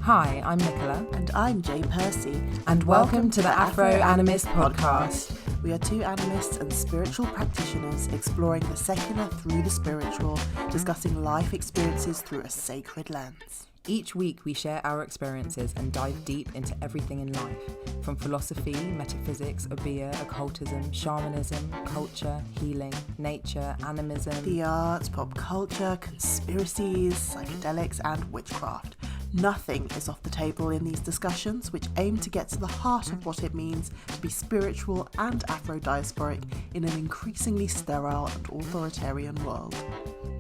Hi, I'm Nicola. And I'm Jay Percy. And welcome to the Afro Animist Podcast. We are two animists and spiritual practitioners exploring the secular through the spiritual, discussing life experiences through a sacred lens. Each week we share our experiences and dive deep into everything in life, from philosophy, metaphysics, obeah, occultism, shamanism, culture, healing, nature, animism, the arts, pop culture, conspiracies, psychedelics and witchcraft. Nothing is off the table in these discussions, which aim to get to the heart of what it means to be spiritual and Afro-diasporic in an increasingly sterile and authoritarian world.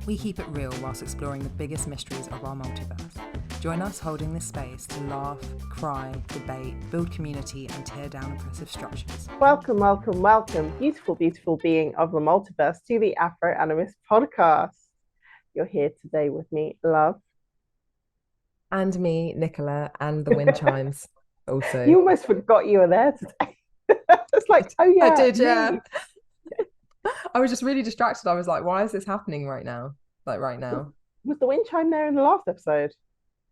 We keep it real whilst exploring the biggest mysteries of our multiverse. Join us holding this space to laugh, cry, debate, build community and tear down oppressive structures. Welcome, welcome, welcome, beautiful, beautiful being of the multiverse to the Afro Animist Podcast. You're here today with me, Love. And me, Nicola, and the wind chimes also. You almost forgot you were there today. It's like, oh yeah. I did, yeah. I was just really distracted. I was like, why is this happening right now? Like right now. Was the wind chime there in the last episode?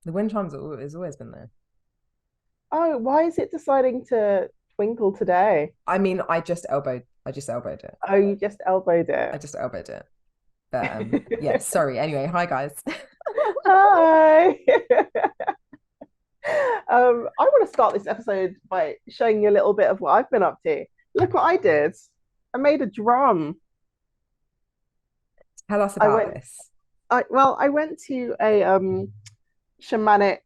The wind chimes has always been there. Oh, why is it deciding to twinkle today? I mean, I just elbowed it. Oh, you just elbowed it. I just elbowed it. But yeah, sorry. Anyway, hi guys. Hi. I want to start this episode by showing you a little bit of what I've been up to. Look what I did. I made a drum. Tell us about this. I went to a shamanic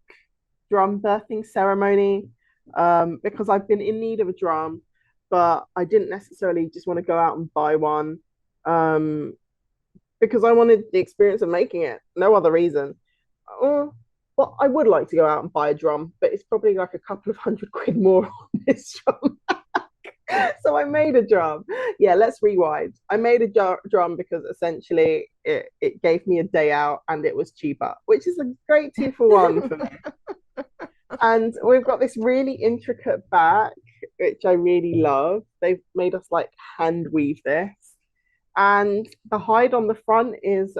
drum birthing ceremony because I've been in need of a drum, but I didn't necessarily just want to go out and buy one because I wanted the experience of making it. No other reason. Well, I would like to go out and buy a drum, but it's probably like a couple of £100 more on this drum. So I made a drum. Yeah, let's rewind. I made a drum because essentially it gave me a day out and it was cheaper, which is a great 2-for-1 for me. And we've got this really intricate back, which I really love. They've made us like hand weave this. And the hide on the front is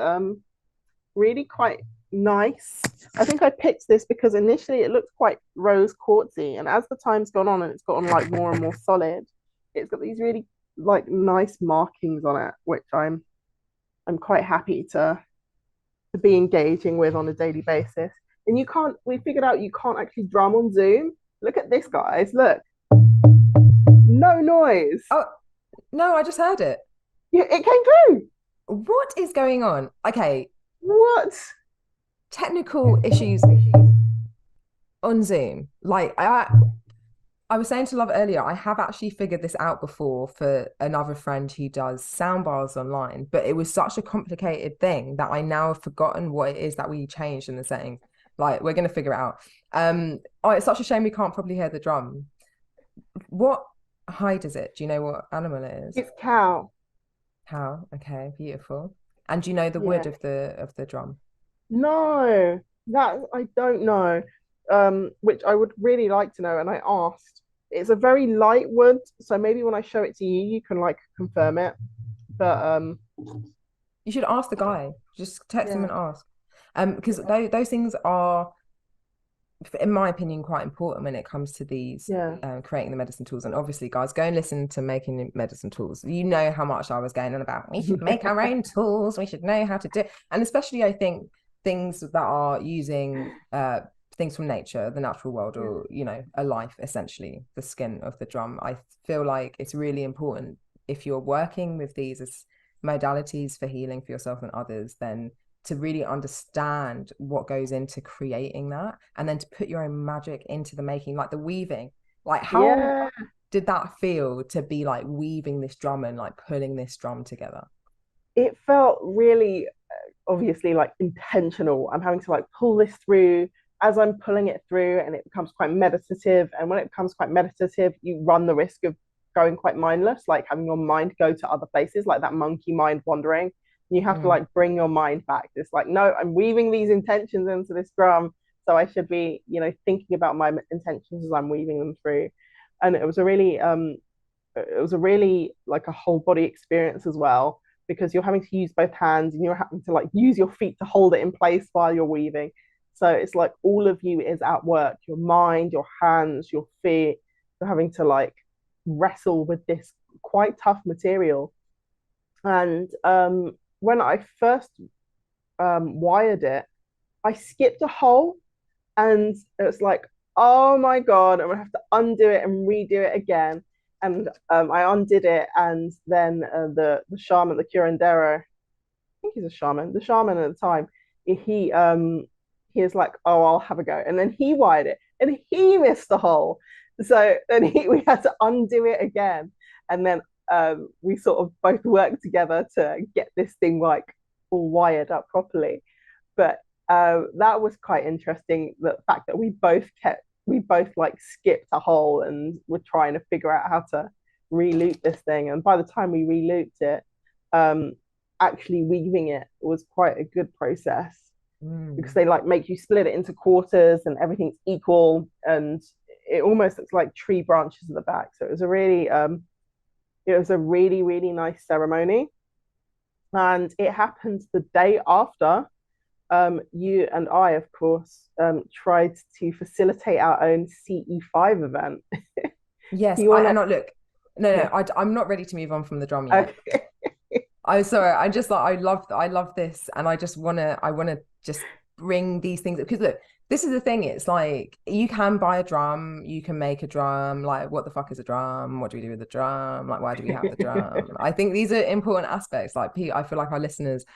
really quite nice. I think I picked this because initially it looked quite rose quartzy, and as the time's gone on and it's gotten like more and more solid, it's got these really like nice markings on it, which I'm quite happy to be engaging with on a daily basis. And we figured out you can't actually drum on Zoom. Look at this, guys. Look, no noise. Oh no, I just heard it. Yeah, it came through. What is going on? Okay, what technical issues on Zoom? Like I was saying to Love earlier, I have actually figured this out before for another friend who does sound bars online, but it was such a complicated thing that I now have forgotten what it is that we changed in the settings. Like, we're going to figure it out. It's such a shame we can't probably hear the drum. What hide is it? Do you know what animal it is? It's cow. Cow. Okay, beautiful. And do you know the wood of the drum? No, that I don't know. Which I would really like to know, and I asked. It's a very light wood, so maybe when I show it to you, you can like confirm it. But you should ask the guy. Just text him and ask. Because those things are, in my opinion, quite important when it comes to these creating the medicine tools. And obviously, guys, go and listen to Making Medicine Tools. You know how much I was going on about we should make our own tools. We should know how to do it. And especially, I think things that are using things from nature, the natural world, or a life, essentially the skin of the drum. I feel like it's really important if you're working with these as modalities for healing for yourself and others, then to really understand what goes into creating that, and then to put your own magic into the making, like the weaving. Like, how did that feel to be like weaving this drum and like pulling this drum together? It felt really obviously like intentional. I'm having to like pull this through as I'm pulling it through, and it becomes quite meditative. And when it becomes quite meditative, you run the risk of going quite mindless, like having your mind go to other places, like that monkey mind wandering. You have to like bring your mind back. It's like, no, I'm weaving these intentions into this drum, so I should be, thinking about my intentions as I'm weaving them through. And it was a really like a whole body experience as well, because you're having to use both hands and you're having to like use your feet to hold it in place while you're weaving. So it's like all of you is at work, your mind, your hands, your feet. You're having to like wrestle with this quite tough material. And when I first wired it, I skipped a hole, and it was like, oh my God, I'm gonna have to undo it and redo it again. And I undid it, and then the shaman, the curandero, I think he's a shaman, the shaman at the time, he is like, oh, I'll have a go. And then he wired it, and he missed the hole. So then we had to undo it again. And then we sort of both worked together to get this thing like all wired up properly. But that was quite interesting, the fact that we both like skipped a hole and were trying to figure out how to re-loop this thing. And by the time we re-looped it, actually weaving it was quite a good process, because they like make you split it into quarters and everything's equal, and it almost looks like tree branches at the back. So it was a really really nice ceremony. And it happened the day after you and I, of course, tried to facilitate our own CE5 event. Yes, I'm not ready to move on from the drum yet. Okay. I'm sorry. I love this, and I want to just bring these things, because look, this is the thing. It's like, you can buy a drum, you can make a drum. Like, what the fuck is a drum? What do we do with the drum? Like, why do we have the drum? I think these are important aspects. Like, I feel like our listeners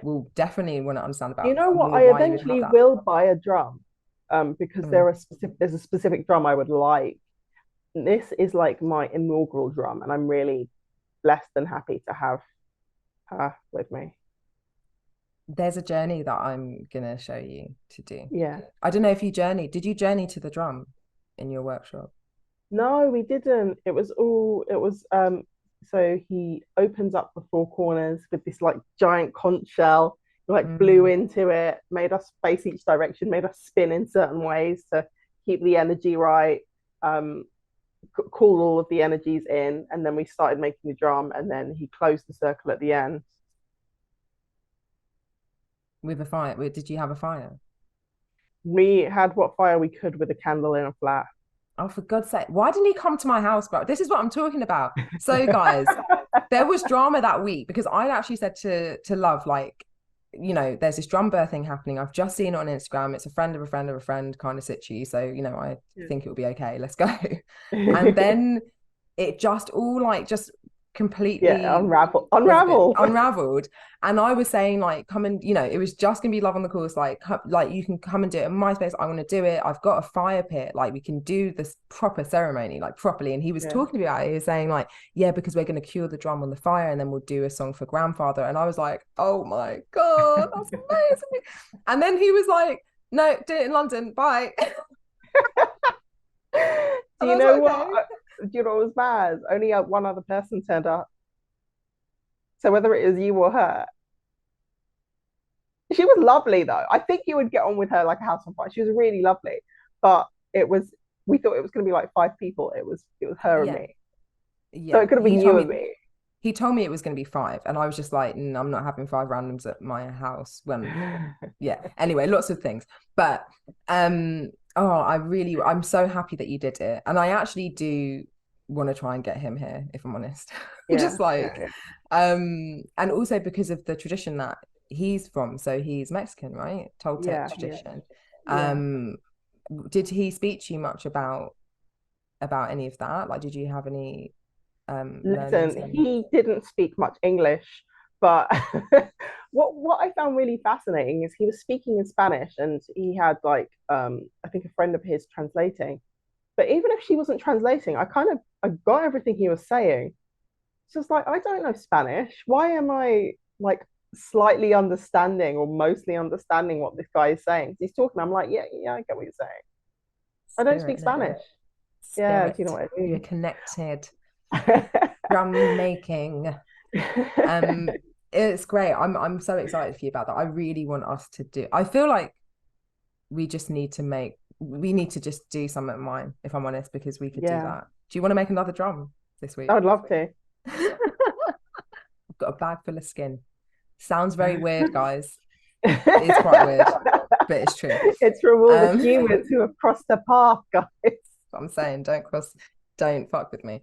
will definitely want to understand about. You know what? I eventually will buy a drum, because there's a specific drum I would like. This is like my inaugural drum, and I'm really blessed and happy to have her with me. There's a journey that I'm gonna show you to do. Yeah. I don't know if you journeyed. Did you journey to the drum in your workshop? No, we didn't. So he opens up the four corners with this like giant conch shell, like blew into it, made us face each direction, made us spin in certain ways to keep the energy right, called all of the energies in, and then we started making the drum, and then he closed the circle at the end. With a fire? Did you have a fire? We had what fire we could with a candle in a flat. Oh, for God's sake. Why didn't he come to my house, bro? This is what I'm talking about. So, guys, there was drama that week, because I'd actually said to Love, like, you know, there's this drum birthing happening. I've just seen it on Instagram. It's a friend of a friend of a friend kind of situ. So, you know, I think it will be okay. Let's go. And then it just all like just completely unraveled. And I was saying, like, come and, you know, it was just gonna be Love on the course, like you can come and do it in my space. I want to do it. I've got a fire pit, like we can do this proper ceremony, like properly. And he was talking about it. He was saying, like, yeah, because we're going to cure the drum on the fire, and then we'll do a song for grandfather. And I was like, oh my God, that's amazing. And then he was like, no, do it in London, bye. Do you know what? Do you know what was bad? Only one other person turned up. So whether it is you or her, she was lovely though. I think you would get on with her like a house on fire. She was really lovely, but we thought it was going to be like 5 people. It was her and me. Yeah. So it could have been you and me. He told me it was going to be 5, and I was just like, I'm not having 5 randoms at my house. Anyway, lots of things, but I'm so happy that you did it, and I actually do want to try and get him here, if I'm honest. And also because of the tradition that he's from. So he's Mexican, right? Toltec tradition. Did he speak to you much about any of that? Like, did you have any listen, he didn't speak much English, but what I found really fascinating is he was speaking in Spanish, and he had like I think a friend of his translating. But even if she wasn't translating, I got everything he was saying. It's just like, I don't know Spanish. Why am I like slightly understanding or mostly understanding what this guy is saying? He's talking, I'm like, yeah, I get what you're saying. I don't speak Spanish. Yeah, you know what I mean. You're connected. Drum making. It's great. I'm so excited for you about that. I really want us to do. I feel like we need to just do something of mine, if I'm honest, because we could do that. Do you want to make another drum this week? I would love to. I've got a bag full of skin. Sounds very weird, guys. It is quite weird. but it's true. It's from all the humans who have crossed the path, guys. I'm saying, don't fuck with me.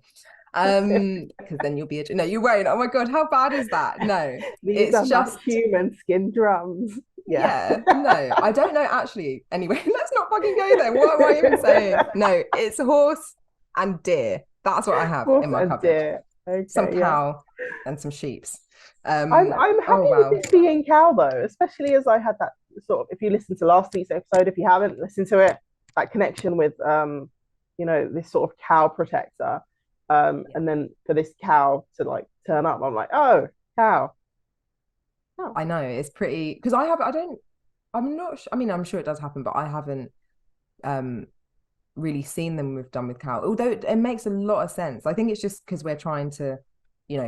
Because then you'll be no, you won't. Oh my god, how bad is that? No, These are just human skin drums. Yeah, no, I don't know actually. Anyway, let's not fucking go there. What am I even saying? No, it's horse and deer. That's what I have in my cupboard. Okay, some cow and some sheeps. I'm happy with this being cow though, especially as I had that sort of, if you listen to last week's episode, if you haven't listened to it, that connection with this sort of cow protector. And then for this cow to like turn up, I'm like, oh, cow. Oh. I know, it's pretty, because I'm not sure, I mean, I'm sure it does happen, but I haven't really seen them done with cow, although it makes a lot of sense. I think it's just because we're trying to,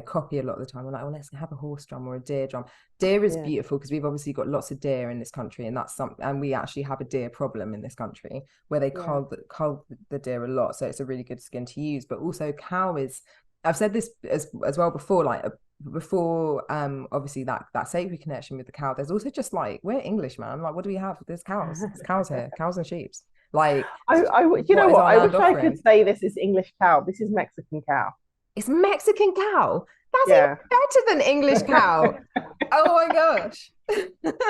copy a lot of the time. We're like, well, let's have a horse drum or a deer drum. Deer is beautiful because we've obviously got lots of deer in this country, and and we actually have a deer problem in this country where they cull the deer a lot, so it's a really good skin to use. But also cow is, I've said this as well before, like before obviously that sacred connection with the cow, there's also just like, we're English, man, like what do we have? There's cows. There's cows here, cows and sheep. Like I wish I could say this is English cow. This is Mexican cow. It's Mexican cow. That's even better than English cow. Oh my gosh. Mexican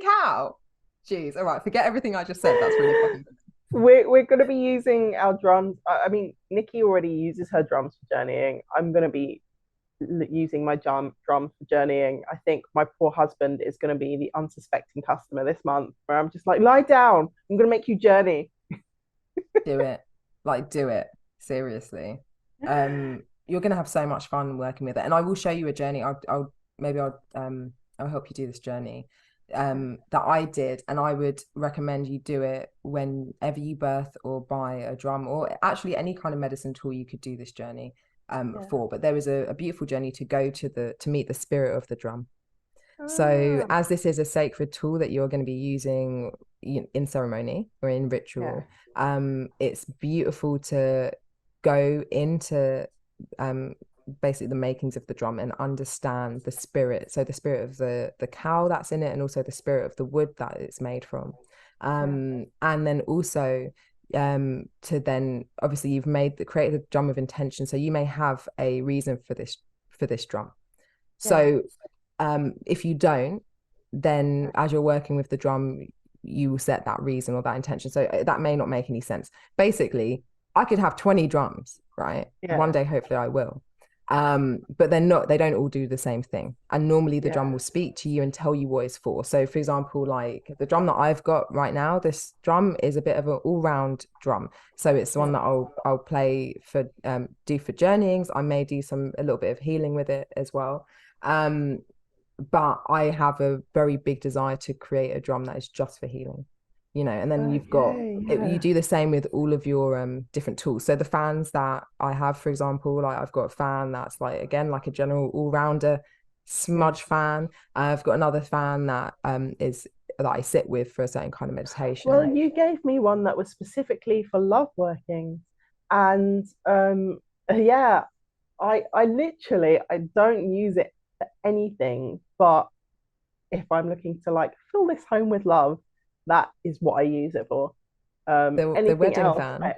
cow. Jeez. All right, forget everything I just said. That's really fucking good. We're going to be using our drums. I mean, Nikki already uses her drums for journeying. I'm going to be using my drums for journeying. I think my poor husband is going to be the unsuspecting customer this month, where I'm just like, lie down. I'm going to make you journey. Do it. Like, do it. Seriously. You're going to have so much fun working with it. And I will show you a journey. I'll help you do this journey that I did, and I would recommend you do it whenever you birth or buy a drum, or actually any kind of medicine tool you could do this journey for. But there is a beautiful journey to go to meet the spirit of the drum. So as this is a sacred tool that you're going to be using in ceremony or in ritual, it's beautiful to go into basically the makings of the drum and understand the spirit. So the spirit of the cow that's in it, and also the spirit of the wood that it's made from. And then also to then, obviously you've created the drum of intention. So you may have a reason for this drum. So if you don't, then as you're working with the drum, you will set that reason or that intention. So that may not make any sense. Basically, I could have 20 drums, right? One day, hopefully I will. But they don't all do the same thing. And normally the drum will speak to you and tell you what it's for. So for example, like the drum that I've got right now, this drum is a bit of an all-round drum. So it's the one that I'll play for do for journeyings. I may do a little bit of healing with it as well. But I have a very big desire to create a drum that is just for healing, and then you've got you do the same with all of your different tools. So the fans that I have, for example, like I've got a fan that's like, again, like a general all-rounder smudge fan. I've got another fan that that I sit with for a certain kind of meditation. Well, you gave me one that was specifically for love working, and I literally, I don't use it for anything, but if I'm looking to like fill this home with love, that is what I use it for. The wedding else, fan.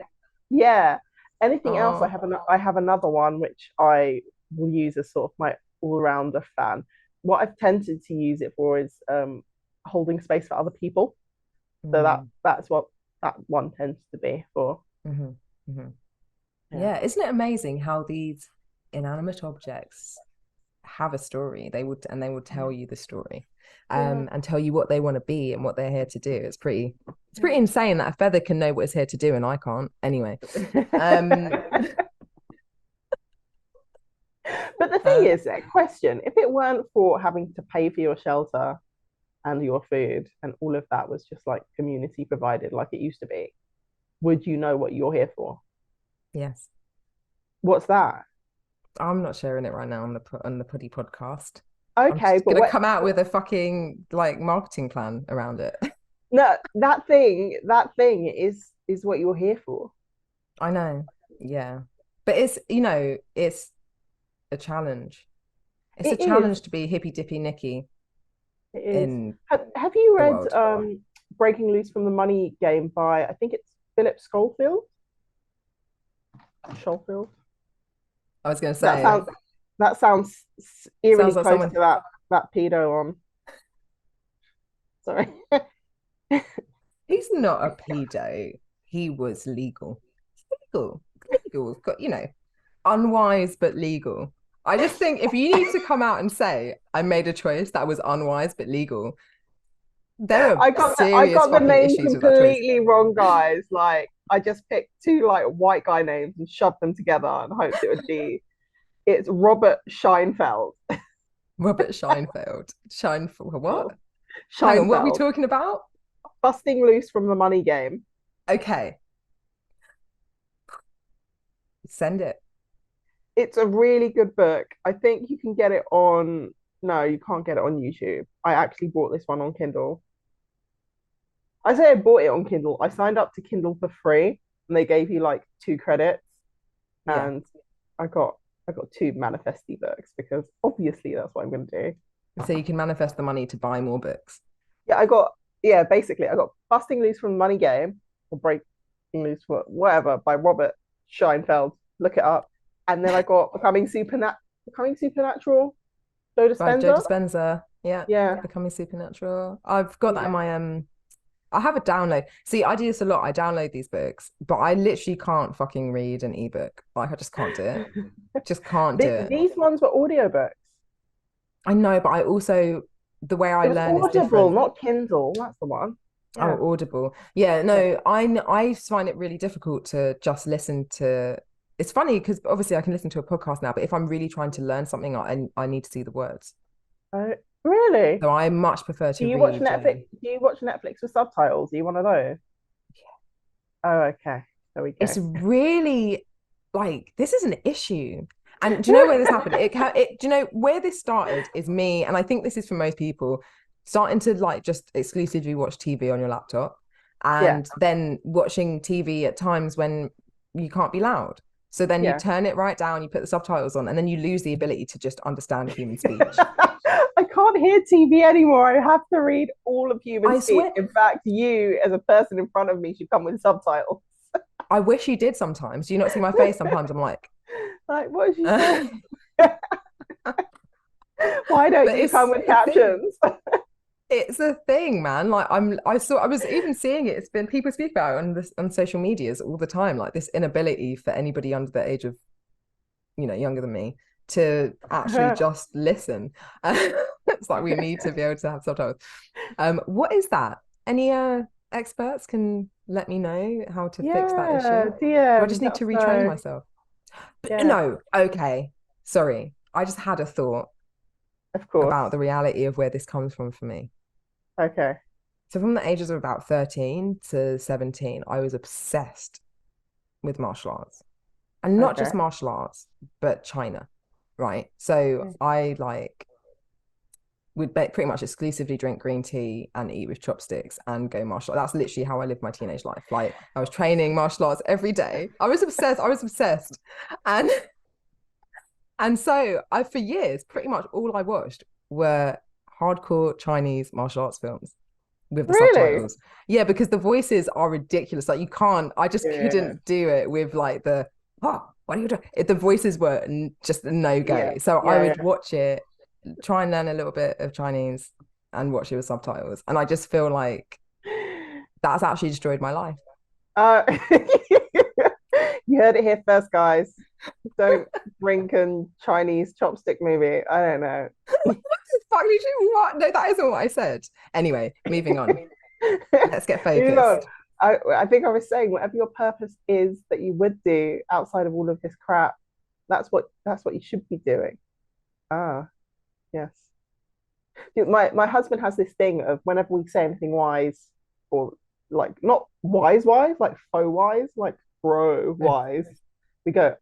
Anything else, I have another one which I will use as sort of my all-rounder fan. What I've tended to use it for is holding space for other people. So that's what that one tends to be for. Yeah, isn't it amazing how these inanimate objects have a story? They would tell you the story, and tell you what they want to be and what they're here to do. It's pretty insane that a feather can know what it's here to do and I can't. Anyway, but the thing is, question: if it weren't for having to pay for your shelter and your food and all of that was just like community provided, like it used to be, would you know what you're here for? Yes. What's that? I'm not sharing it right now on the Puddy podcast. Okay, but gonna come out with a fucking like marketing plan around it. No, that thing is what you're here for. I know, yeah, but it's it's a challenge. It's a challenge to be hippy dippy Nikki. It is. in Have you the read world. Breaking Loose from the Money Game by, I think it's Philip Schofield? Schofield? I was going to That say, sounds that sounds eerily sounds like close someone. to that pedo on. Sorry. He's not a pedo. He was legal. Legal. Legal. Unwise but legal. I just think if you need to come out and say I made a choice that was unwise but legal, there are I serious got the fucking name issues with that choice. completely wrong, guys. Like I just picked two like white guy names and shoved them together and hoped it would be. It's Robert Scheinfeld. Robert Scheinfeld. Scheinfeld. What? Hang on, what are we Scheinfeld. talking about? Busting Loose from the Money Game. Okay. Send it. It's a really good book. I think you can get it on. No, you can't get it on YouTube. I actually bought this one on Kindle. I say I bought it on Kindle. I signed up to Kindle for free, and they gave you like 2 credits, Yeah. and I got two manifesty books because obviously that's what I'm going to do. So you can manifest the money to buy more books. Basically I got Busting Loose from the Money Game or Breaking Loose for whatever by Robert Scheinfeld. Look it up, and then I got Becoming Supernatural. Joe By Joe Dispenza. Dispenza. Yeah. Yeah. Becoming Supernatural. I've got that in Yeah. my I have a download. See, I do this a lot. I download these books, but I literally can't fucking read an ebook. Like I just can't do it. Just can't do it. These ones were audiobooks. I know, but I also the way I It was learn is Audible, different. not Kindle. That's the one. Yeah. Oh, Audible. Yeah, Yeah. no, I find it really difficult to just listen to. It's funny because obviously I can listen to a podcast now, but if I'm really trying to learn something, I need to see the words. Oh, really? So I much prefer Do to you watch read. Netflix? Do you watch Netflix with subtitles? Are you one of those? Oh, okay. There we It's go. really like this is an issue. And do you know where this happened? Do you know where this started is me, and I think this is for most people, starting to like just exclusively watch TV on your laptop Yeah. and then watching TV at times when you can't be loud. So then you Yeah. turn it right down, you put the subtitles on, and then you lose the ability to just understand human speech. I can't hear TV anymore. I have to read all of human I speech. swear, In fact, you, as a person in front of me, should come with subtitles. I wish you did sometimes. Do you not see my face sometimes? I'm like, Like, what is she but saying? Why don't you come with captions? It's a thing, man. Like I was even seeing it. It's been people speak about it on social medias all the time. Like this inability for anybody under the age of, younger than me to actually just listen. It's like we need to be able to have subtitles. What is that? Any experts can let me know how to fix that issue? Do I just need to retrain myself? But no, okay. Sorry. I just had a thought of course about the reality of where this comes from for me. Okay. So from the ages of about 13 to 17, I was obsessed with martial arts. And not just martial arts, but China, right? So I would pretty much exclusively drink green tea and eat with chopsticks and go martial arts. That's literally how I lived my teenage life. Like I was training martial arts every day. I was obsessed. And so for years, pretty much all I watched were hardcore Chinese martial arts films with the subtitles. Yeah, because the voices are ridiculous. Like I just couldn't do it with like what are you doing? The voices were just a no-go. So I would watch it, try and learn a little bit of Chinese and watch it with subtitles. And I just feel like that's actually destroyed my life. You heard it here first, guys. Don't drink a Chinese chopstick movie. I don't know. What the fuck did you what? No, that isn't what I said. Anyway, moving on. Let's get focused. I think I was saying whatever your purpose is that you would do outside of all of this crap, that's what you should be doing. Yes. My husband has this thing of whenever we say anything wise, or like not wise, like faux wise, like bro wise, we go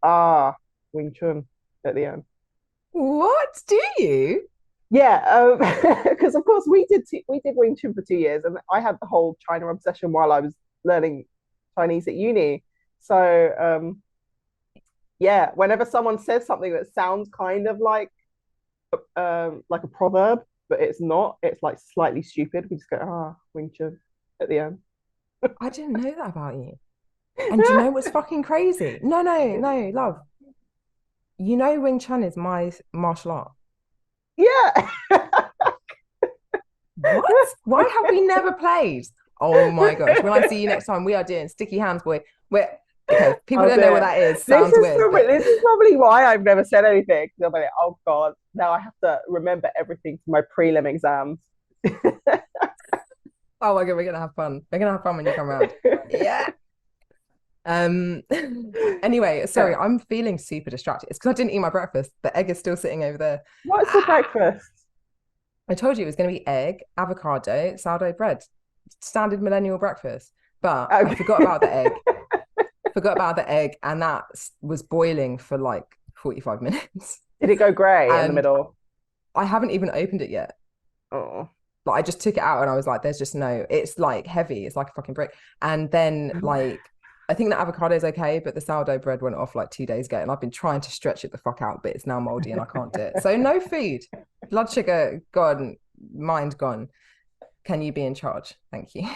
Wing Chun at the end. What do you? Yeah, because of course we did Wing Chun for 2 years, and I had the whole China obsession while I was learning Chinese at uni. So whenever someone says something that sounds kind of like a proverb, but it's not. It's like slightly stupid. We just go, Wing Chun at the end. I didn't know that about you. And do you know what's fucking crazy? No, love. You know Wing Chun is my martial art. Yeah. What? Why have we never played? Oh my gosh. When I see you next time, we are doing sticky hands, boy. Okay, people don't know what that is. Sounds weird. This is probably why I've never said anything. They'll be like, oh God, now I have to remember everything for my prelim exams. Oh my God, we're gonna have fun. We're gonna have fun when you come around. Yeah. Anyway, sorry, I'm feeling super distracted. It's because I didn't eat my breakfast. The egg is still sitting over there. What's the breakfast? I told you it was going to be egg, avocado, sourdough bread. Standard millennial breakfast. But I forgot about the egg. And that was boiling for like 45 minutes. Did it go grey in the middle? I haven't even opened it yet. Oh. Like I just took it out and I was like, there's just no, it's like heavy. It's like a fucking brick. And then like, I think the avocado is okay, but the sourdough bread went off like 2 days ago and I've been trying to stretch it the fuck out, but it's now moldy and I can't do it. So no food, blood sugar gone, mind gone. Can you be in charge? Thank you.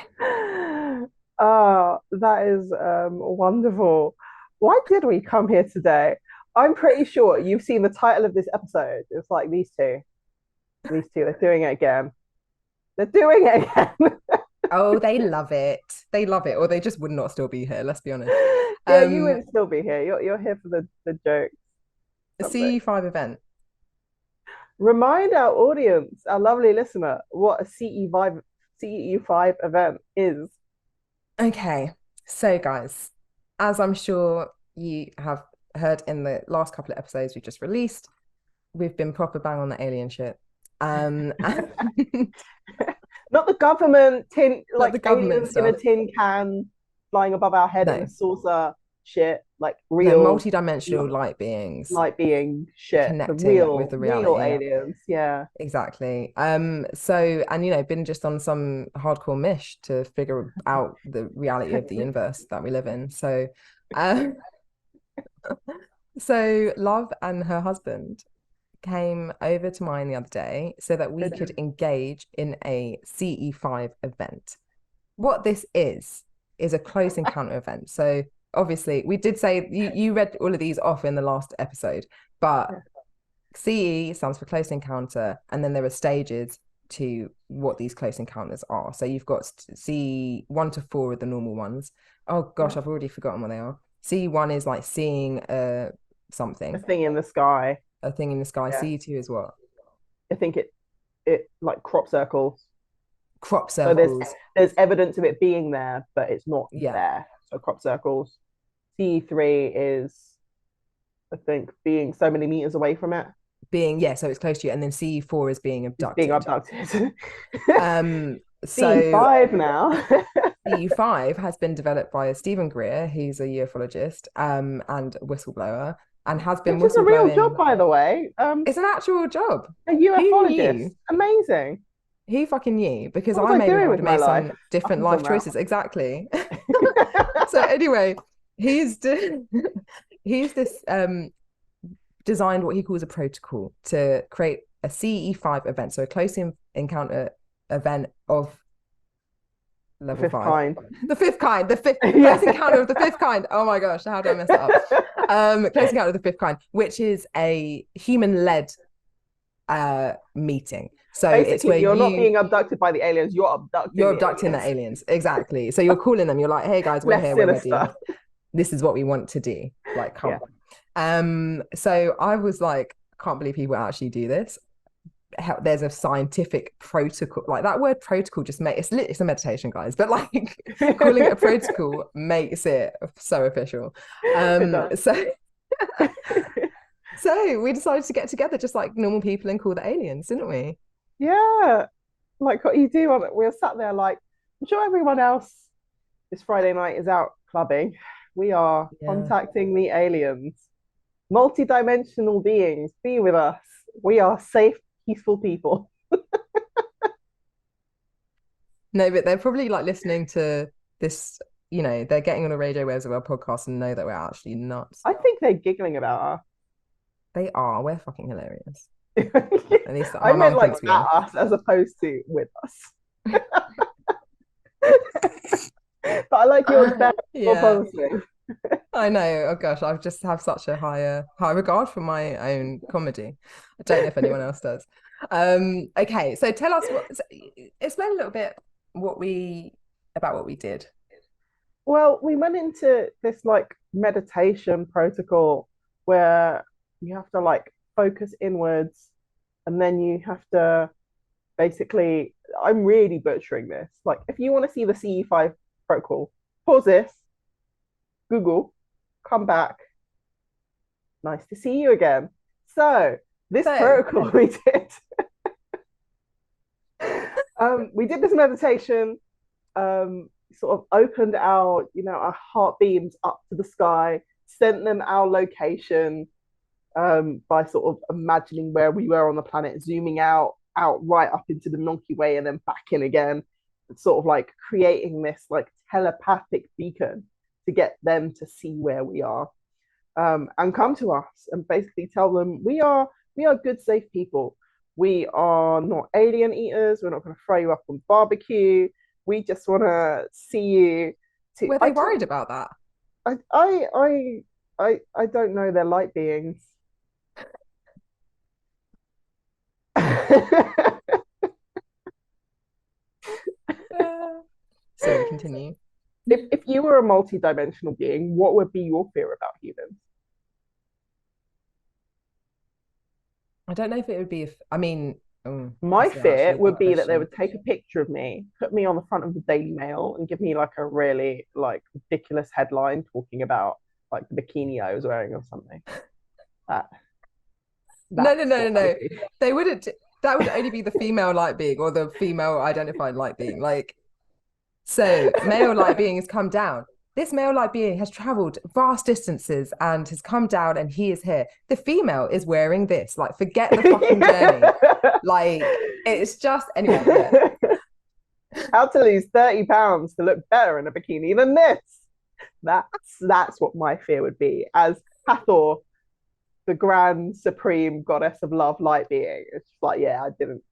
Oh, that is wonderful. Why did we come here today? I'm pretty sure you've seen the title of this episode. It's like these two, they're doing it again. They're doing it again. Oh, they love it. They love it. Or they just would not still be here, let's be honest. Yeah, you wouldn't still be here. You're here for the jokes. A CE5 event. Remind our audience, our lovely listener, what a CE5 event is. Okay. So guys, as I'm sure you have heard in the last couple of episodes we just released, we've been proper bang on the alien shit. Not the government like the government stuff. in a tin can flying above our head in a saucer shit, like real multi-dimensional light being shit, connecting with the reality. Real aliens, yeah. Exactly. So, and been just on some hardcore mish to figure out the reality of the universe that we live in. So so Love and her husband came over to mine the other day so that we could engage in a CE5 event. What this is a close encounter event. So obviously we did say you read all of these off in the last episode, but CE stands for close encounter, and then there are stages to what these close encounters are. So you've got CE 1 to 4 are the normal ones. Oh gosh, I've already forgotten what they are. CE1 is like seeing something. A thing in the sky. A thing in the sky. Yeah. CE2 is what? I think it like crop circles. Crop circles. So there's evidence of it being there, but it's not there. So crop circles. CE3 is, I think, being so many meters away from it. So it's close to you. And then CE4 is being abducted. CE5 now. CE5 has been developed by Stephen Greer, who's a UFOlogist and whistleblower, and has been whistleblowing. It's a real job, by the way. It's an actual job. A ufologist. Amazing. Who fucking knew? Because I maybe would have made some different life choices. Exactly. So anyway, he's designed what he calls a protocol to create a CE5 event, so a close encounter event of level 5. The fifth kind. Close encounter of the fifth kind. Oh my gosh, how did I mess that up? Close encounter of the fifth kind, which is a human-led meeting. So basically, it's where you're not being abducted by the aliens, you're abducting the aliens. Exactly. So you're calling them, you're like, hey guys, we're here, we're ready. This is what we want to do. Like, come on. So I was like, can't believe people actually do this. There's a scientific protocol, like that word protocol just makes it's a meditation, guys, but like calling it a protocol makes it so official. So we decided to get together just like normal people and call the aliens, didn't we? Yeah, like what you do. We were sat there like, I'm sure everyone else this Friday night is out clubbing. We are contacting the aliens. Multi-dimensional beings, be with us. We are safe, peaceful people. No, but they're probably like listening to this, they're getting on a radio waves of our podcast and know that we're actually nuts. I think they're giggling about us. They are. We're fucking hilarious. At least I my meant mum like thinks we at are. us as opposed to with us. But I like yours better, more Yeah, positive. I know. Oh gosh, I just have such a high regard for my own comedy. I don't know if anyone else does. Okay, so tell us explain a little bit what we about what we did. Well, we went into this like meditation protocol where you have to like focus inwards and then you have to basically, I'm really butchering this. Like, if you want to see the CE5 protocol, pause this, Google, come back. Nice to see you again. So, this So, protocol we did this meditation, sort of opened our heart beams up to the sky, sent them our location by sort of imagining where we were on the planet, zooming out right up into the Milky Way and then back in again, sort of like creating this like telepathic beacon to get them to see where we are, and come to us and basically tell them we are good, safe people. We are not alien eaters. We're not going to throw you up on barbecue. We just want to see you. To were they worried about that? I don't know. They're light beings. Sorry, continue. If you were a multi-dimensional being, what would be your fear about humans? I don't know if it would be if I mean, My that's fear actually a would good be that they question. would take a picture of me, put me on the front of the Daily Mail, and give me like a really like ridiculous headline talking about like the bikini I was wearing or something. That No, no, that's no, no, what I would no. do. They wouldn't. That would only be the female light being or the female identified light being. Like, so male light being has come down. This male light being has traveled vast distances and has come down and he is here. The female is wearing this. Like, forget the fucking journey. Like, it's just, anyway, yeah. How to lose 30 pounds to look better in a bikini than this. That's what my fear would be. As Hathor, the grand supreme goddess of love, light being. It's just like, yeah, I didn't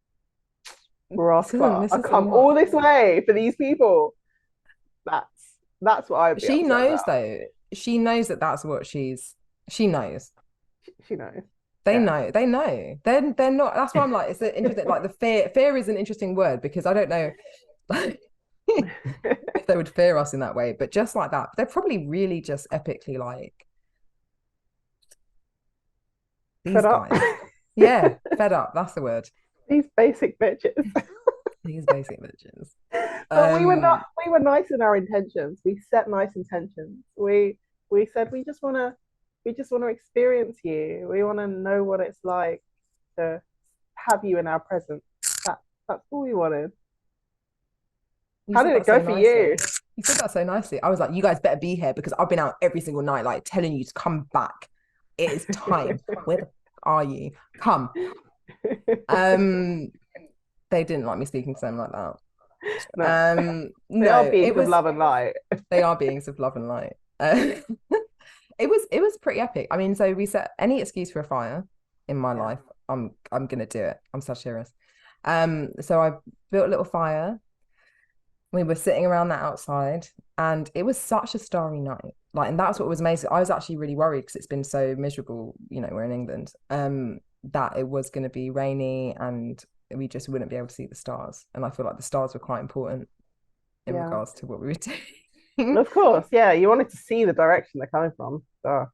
rascal. This I isn't come what all this way for these people. That's that's what I'd be she upset knows, about. though. She knows that that's what she knows. She knows. They Yeah. know. They know. They're not. That's why I'm like, it's interesting. Like the fear is an interesting word because I don't know like, if they would fear us in that way, but just like that, they're probably really just epically like Fed these up. guys. Yeah, fed up. That's the word. These basic bitches. These basic bitches. But we were nice in our intentions. We set nice intentions. We said we just wanna experience you. We wanna know what it's like to have you in our presence. That's all we wanted. You How said did it that so go for you? nicely. You said that so nicely. I was like, you guys better be here because I've been out every single night, like telling you to come back. It is time. Where the are you? Come. Um, they didn't like me speaking to them like that. No, they are No, it beings of was love and light. they are beings of love and light. It was pretty epic. I mean, so we set any excuse for a fire in my Yeah. life. I'm gonna do it. I'm Sagittarius. So I built a little fire. We were sitting around that outside, and it was such a starry night. Like, and that's what was amazing. I was actually really worried because it's been so miserable. You know, we're in England. That it was going to be rainy and we just wouldn't be able to see the stars. And I feel like the stars were quite important in Yeah. regards to what we were doing. Of course, yeah. You wanted to see the direction they're coming from. So.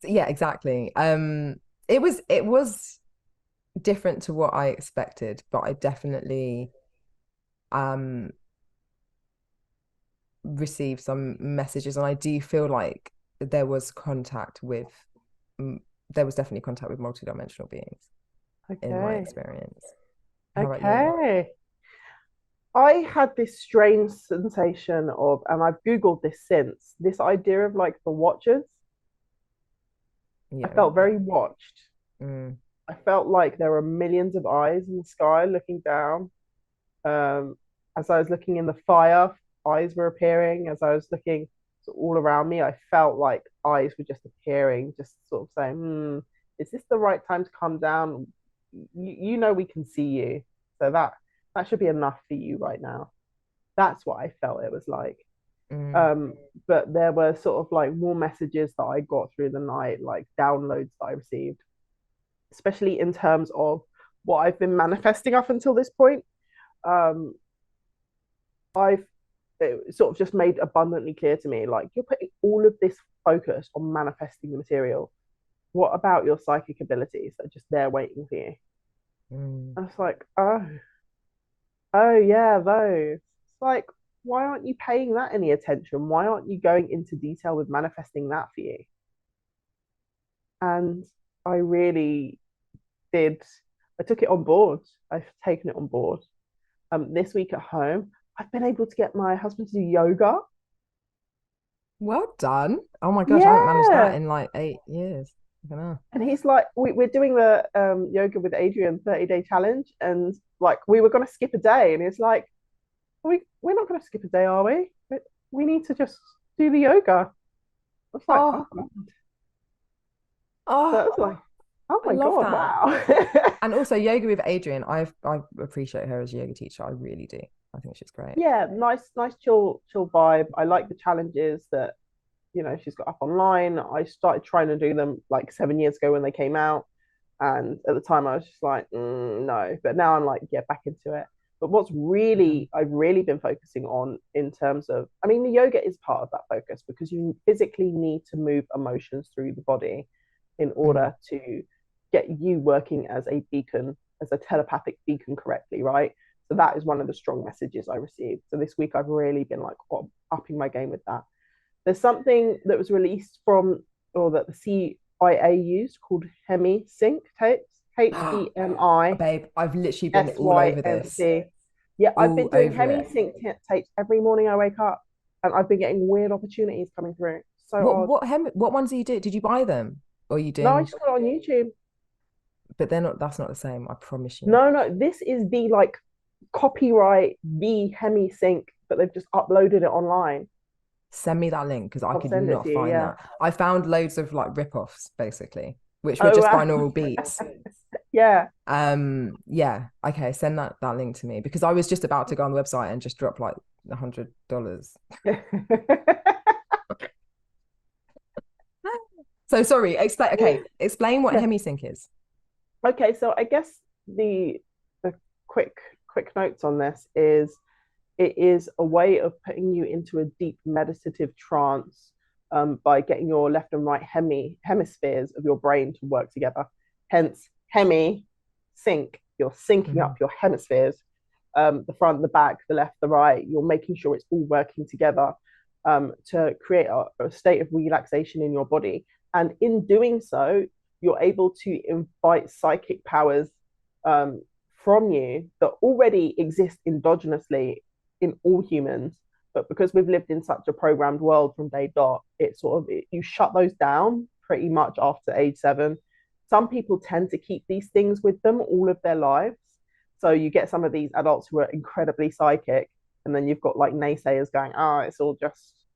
Yeah, exactly. It was different to what I expected, but I definitely um received some messages, and I do feel like there was contact with there was definitely contact with multidimensional beings in my Okay. experience. How about you? Okay. I had this strange sensation of, and I've Googled this since, this idea of like the watchers. I Yeah. felt very watched. Mm. I felt like there were millions of eyes in the sky looking down. As I was looking in the fire, eyes were appearing. As I was looking all around me, I felt like eyes were just appearing, just sort of saying, Is this the right time to come down? You know we can see you, so that should be enough for you right now. That's what I felt it was like. But there were sort of like more messages that I got through the night, like downloads that I received, especially in terms of what I've been manifesting up until this point. I've It sort of just made abundantly clear to me, like, you're putting all of this focus on manifesting the material. What about your psychic abilities that are just there waiting for you? I was like, oh yeah, those. It's like, why aren't you paying that any attention? Why aren't you going into detail with manifesting that for you? And I really did. I took it on board. I've taken it on board. This week at home, I've been able to get my husband to do yoga. Well done. Oh my gosh, I haven't managed that in like 8 years. I don't know. And he's like, we're doing the yoga with Adrian 30-day challenge, and like we were going to skip a day, and he's like, we're not going to skip a day, are we? We need to just do the yoga. I was like, oh, so I was like, oh my God, that. wow. And also yoga with Adrian, I appreciate her as a yoga teacher. I really do. I think she's great. Yeah, nice chill vibe. I like the challenges that, you know, she's got up online. I started trying to do them like 7 years ago when they came out, and at the time I was just like, no. But now I'm like, yeah, back into it. But what's really I've really been focusing on in terms of, I mean, the yoga is part of that focus, because you physically need to move emotions through the body in order to get you working as a beacon, as a telepathic beacon correctly, right? So that is one of the strong messages I received. So this week I've really been like upping my game with that. There's something that was released from, or that the CIA used, called Hemi Sync tapes. HEMI. Babe, I've literally been all over this. Yeah, I've been doing Hemi Sync tapes every morning I wake up, and I've been getting weird opportunities coming through. So what ones do you do? Did you buy them? Or are you doing? No, I just got it on YouTube. But that's not the same, I promise you. No, this is the like copyright, the Hemi Sync, but they've just uploaded it online. Send me that link, because I could not find that. I found loads of like rip-offs, basically, which were just binaural beats. Yeah. Yeah. Okay, send that link to me, because I was just about to go on the website and just drop like $100. So sorry, explain what Hemisync is. Okay, so I guess the quick notes on this is, it is a way of putting you into a deep meditative trance by getting your left and right hemispheres of your brain to work together. Hence, hemi sync. You're syncing up your hemispheres, the front, the back, the left, the right. You're making sure it's all working together to create a state of relaxation in your body. And in doing so, you're able to invite psychic powers from you that already exist endogenously in all humans. But because we've lived in such a programmed world from day dot, you shut those down pretty much after age 7. Some people tend to keep these things with them all of their lives. So you get some of these adults who are incredibly psychic, and then you've got like naysayers going, it's all just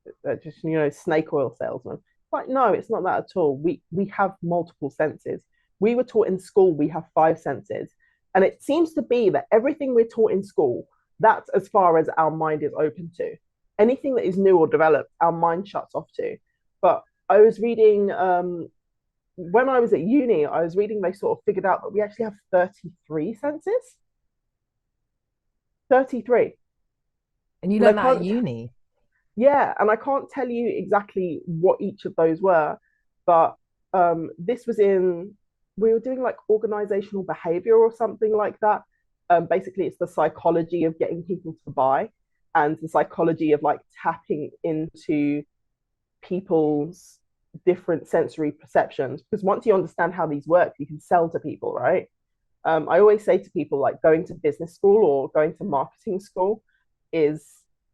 snake oil salesman. Like, no, it's not that at all. We have multiple senses. We were taught in school we have 5 senses, and it seems to be that everything we're taught in school, that's as far as our mind is open to. Anything that is new or developed, our mind shuts off to. But I was reading, when I was at uni, I was reading, they sort of figured out that we actually have 33 senses. 33. And you learned that at uni? Yeah, and I can't tell you exactly what each of those were, but this was we were doing like organizational behavior or something like that. Basically, it's the psychology of getting people to buy, and the psychology of like tapping into people's different sensory perceptions. Because once you understand how these work, you can sell to people, right? I always say to people, like, going to business school or going to marketing school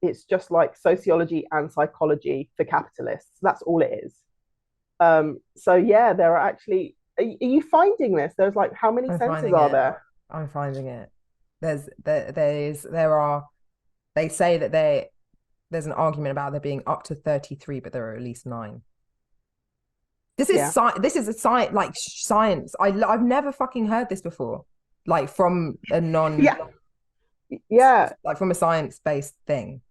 it's just like sociology and psychology for capitalists. That's all it is. So yeah, there are actually, are you finding this? There's like, how many senses are there? I'm finding it. They say that there's an argument about there being up to 33, but there are at least 9. This is this is a science, like science. I've never fucking heard this before, like from a like from a science-based thing.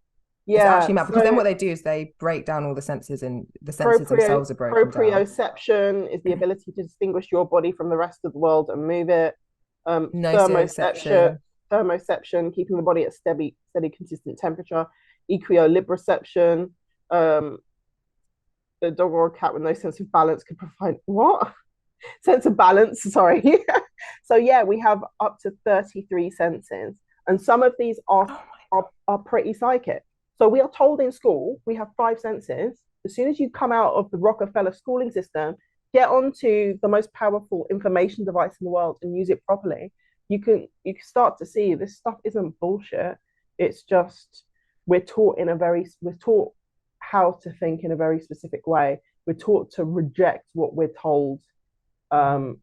It's actually mad, because then what they do is they break down all the senses, and the senses themselves are broken down. Proprioception is the ability to distinguish your body from the rest of the world and move it. Thermoception, keeping the body at steady, consistent temperature. Equilibriception, the dog or a cat with no sense of balance could provide what? Sense of balance, sorry. So yeah, we have up to 33 senses, and some of these are pretty psychic. So we are told in school we have 5 senses. As soon as you come out of the Rockefeller schooling system, get onto the most powerful information device in the world and use it properly. You can start to see this stuff isn't bullshit. It's just we're taught how to think in a very specific way. We're taught to reject what we're told by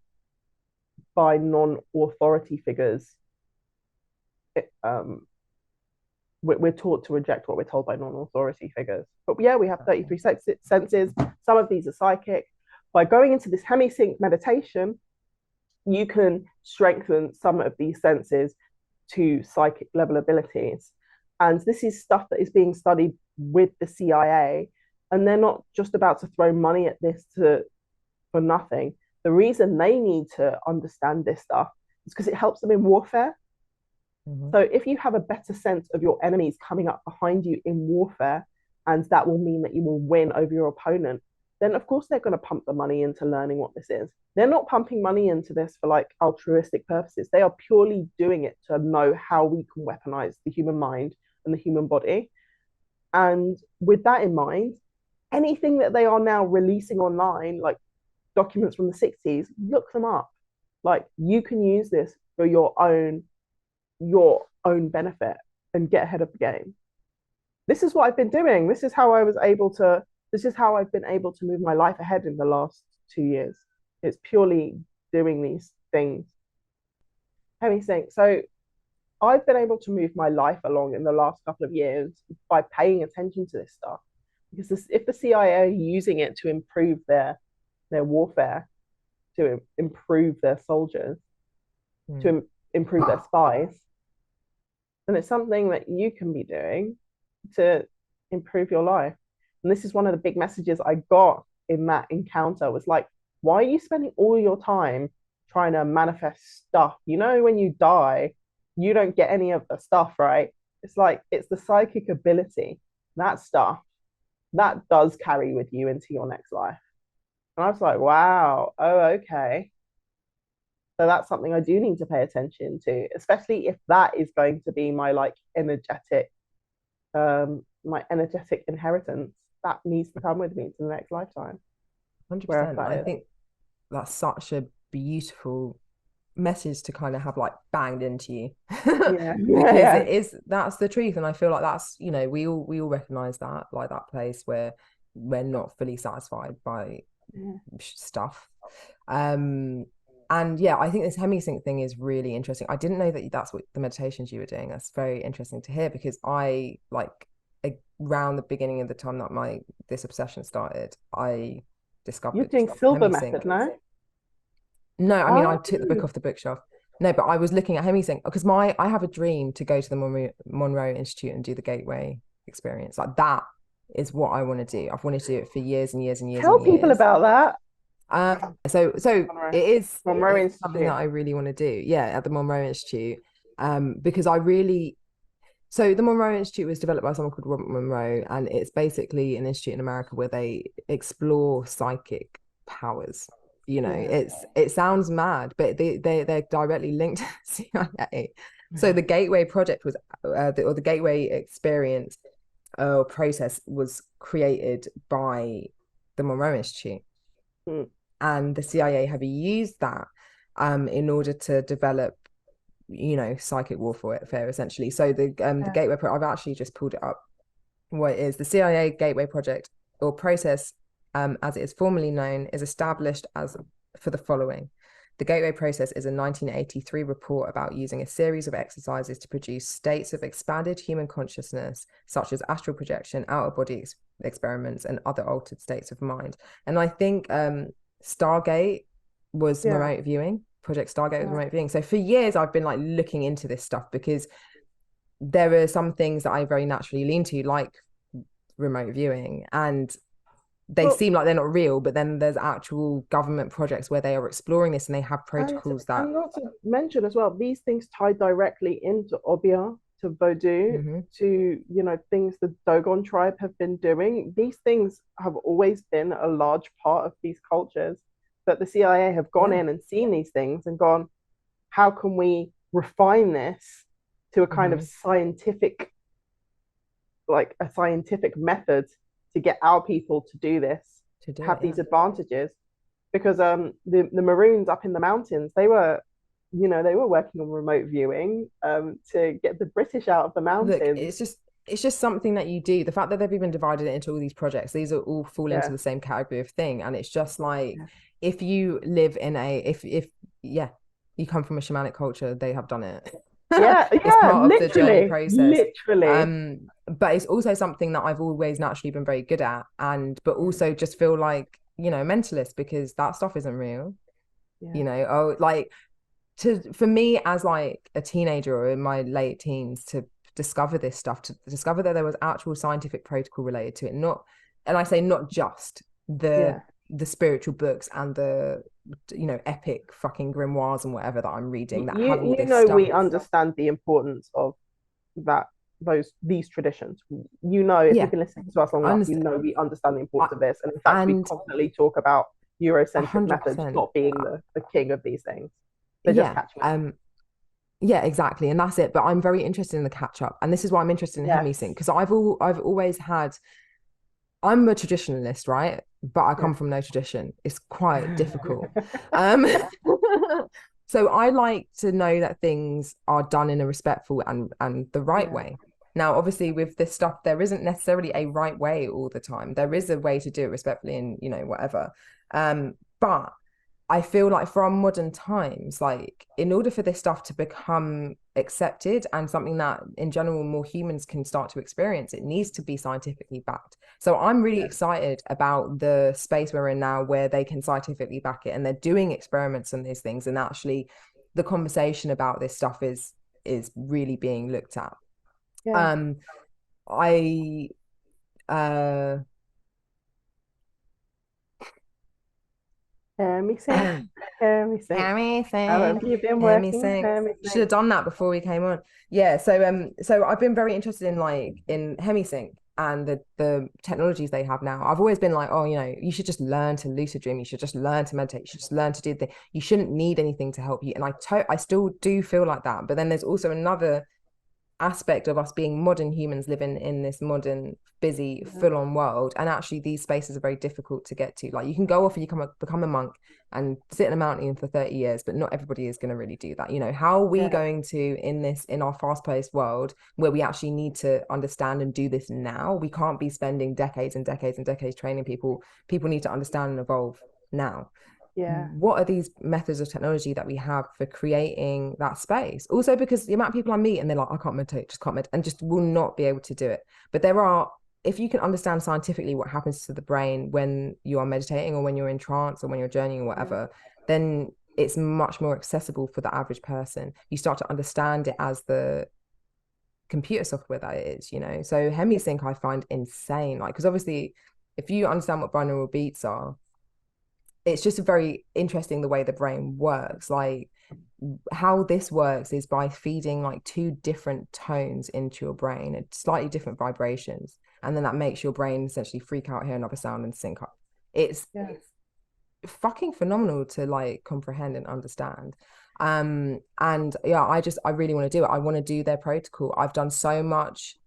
non-authority figures. We're taught to reject what we're told by non-authority figures. But yeah, we have 33 senses. Some of these are psychic. By going into this hemi-sync meditation, you can strengthen some of these senses to psychic level abilities. And this is stuff that is being studied with the CIA, and they're not just about to throw money at this for nothing. The reason they need to understand this stuff is because it helps them in warfare. So if you have a better sense of your enemies coming up behind you in warfare, and that will mean that you will win over your opponent, then of course they're going to pump the money into learning what this is. They're not pumping money into this for like altruistic purposes. They are purely doing it to know how we can weaponize the human mind and the human body. And with that in mind, anything that they are now releasing online, like documents from the 60s, look them up. Like, you can use this for your own benefit and get ahead of the game. This is what I've been doing. This is how I've been able to move my life ahead in the last 2 years. It's purely doing these things. Hemi-sync. So I've been able to move my life along in the last couple of years by paying attention to this stuff. Because if the CIA are using it to improve their warfare, to improve their soldiers, to improve their spies, then it's something that you can be doing to improve your life. And this is one of the big messages I got in that encounter, was like, why are you spending all your time trying to manifest stuff? You know, when you die, you don't get any of the stuff, right? It's like, it's the psychic ability, that stuff, that does carry with you into your next life. And I was like, wow, oh, okay. So that's something I do need to pay attention to, especially if that is going to be my like energetic inheritance that needs to come with me to the next lifetime. 100%. I think that's such a beautiful message to kind of have like banged into you. Because that's the truth. And I feel like that's, you know, we all recognize that, like that place where we're not fully satisfied by stuff. And yeah, I think this hemi-sync thing is really interesting. I didn't know that that's what the meditations you were doing. That's very interesting to hear, because I, like, around the beginning of the time that this obsession started, I discovered you're doing silver method, no? No, I mean, I took the book off the bookshelf. No, but I was looking at hemi-sync because I have a dream to go to the Monroe Institute and do the Gateway experience. Like, that is what I want to do. I've wanted to do it for years and years and years. Tell people about that. So Monroe. It is something that I really want to do. Yeah, at the Monroe Institute. Because so the Monroe Institute was developed by someone called Robert Monroe, and it's basically an institute in America where they explore psychic powers. You know, it sounds mad, but they're directly linked to the CIA. So the Gateway project was, or the Gateway experience or process was created by the Monroe Institute. And the CIA have used that in order to develop, you know, psychic warfare essentially. So the Gateway I've actually just pulled it up. What it is, the CIA Gateway project or process, as it is formally known, is established for the following: The gateway process is a 1983 report about using a series of exercises to produce states of expanded human consciousness, such as astral projection, out-of-body experiments, and other altered states of mind. And I think Stargate was remote viewing. Project Stargate was remote viewing. So for years, I've been like looking into this stuff because there are some things that I very naturally lean to, like remote viewing, and they seem like they're not real, but then there's actual government projects where they are exploring this and they have protocols and not to mention as well, these things tie directly into Obia, to Vodou, to, you know, things the Dogon tribe have been doing. These things have always been a large part of these cultures, but the CIA have gone in and seen these things and gone, how can we refine this to a kind of scientific, like a scientific method to get our people to do this, to have these advantages? Because the Maroons up in the mountains, they were working on remote viewing to get the British out of the mountains. Look, it's just something that you do. The fact that they've even divided it into all these projects, these are all fall into the same category of thing. And it's just like, if you live in if you come from a shamanic culture, they have done it. It's part of the journey process. Literally. But it's also something that I've always naturally been very good at, but also just feel like, you know, mentalist, because that stuff isn't real. You know, for me as like a teenager or in my late teens to discover this stuff, to discover that there was actual scientific protocol related to it, and I say not just the spiritual books and the, you know, epic fucking grimoires and whatever that I'm reading that have all this stuff. We understand the importance of these traditions. You know, if you've been listening to us long enough, you know we understand the importance of this, and in fact we constantly talk about Eurocentric 100%. Methods not being the king of these things. They're just catching up. Yeah, exactly, and that's it. But I'm very interested in the catch up, and this is why I'm interested in Hemisync, because I've always had. I'm a traditionalist, right? But I come from no tradition. It's quite difficult. So I like to know that things are done in a respectful and the right way. Now, obviously, with this stuff, there isn't necessarily a right way all the time. There is a way to do it respectfully and, you know, whatever. But I feel like from modern times, like in order for this stuff to become accepted and something that in general more humans can start to experience, it needs to be scientifically backed. So I'm really excited about the space we're in now where they can scientifically back it, and they're doing experiments on these things, and actually the conversation about this stuff is really being looked at. Hemisync. How have you been working? Should have done that before we came on. So I've been very interested in Hemisync and the technologies they have now. I've always been like, oh, you know, you should just learn to lucid dream, you should just learn to meditate, you should just learn to do the, you shouldn't need anything to help you. And I still do feel like that. But then there's also another aspect of us being modern humans living in this modern, busy, full-on world, and actually these spaces are very difficult to get to. Like, you can go off and become a monk and sit in a mountain for 30 years, but not everybody is going to really do that. You know, how are we going to, in our fast-paced world where we actually need to understand and do this now? We can't be spending decades and decades and decades training people. People need to understand and evolve now. What are these methods of technology that we have for creating that space? Also, because the amount of people I meet and they're like, I can't meditate, just can't meditate, and just will not be able to do it. But if you can understand scientifically what happens to the brain when you are meditating or when you're in trance or when you're journeying or whatever, then it's much more accessible for the average person. You start to understand it as the computer software that it is, you know? So Hemisync I find insane, like, because obviously if you understand what binaural beats are, it's just very interesting the way the brain works. Like, how this works is by feeding like two different tones into your brain at slightly different vibrations, and then that makes your brain essentially freak out, hear another sound, and sync up. It's fucking phenomenal to like comprehend and understand. And I really want to do it. I want to do their protocol. I've done so much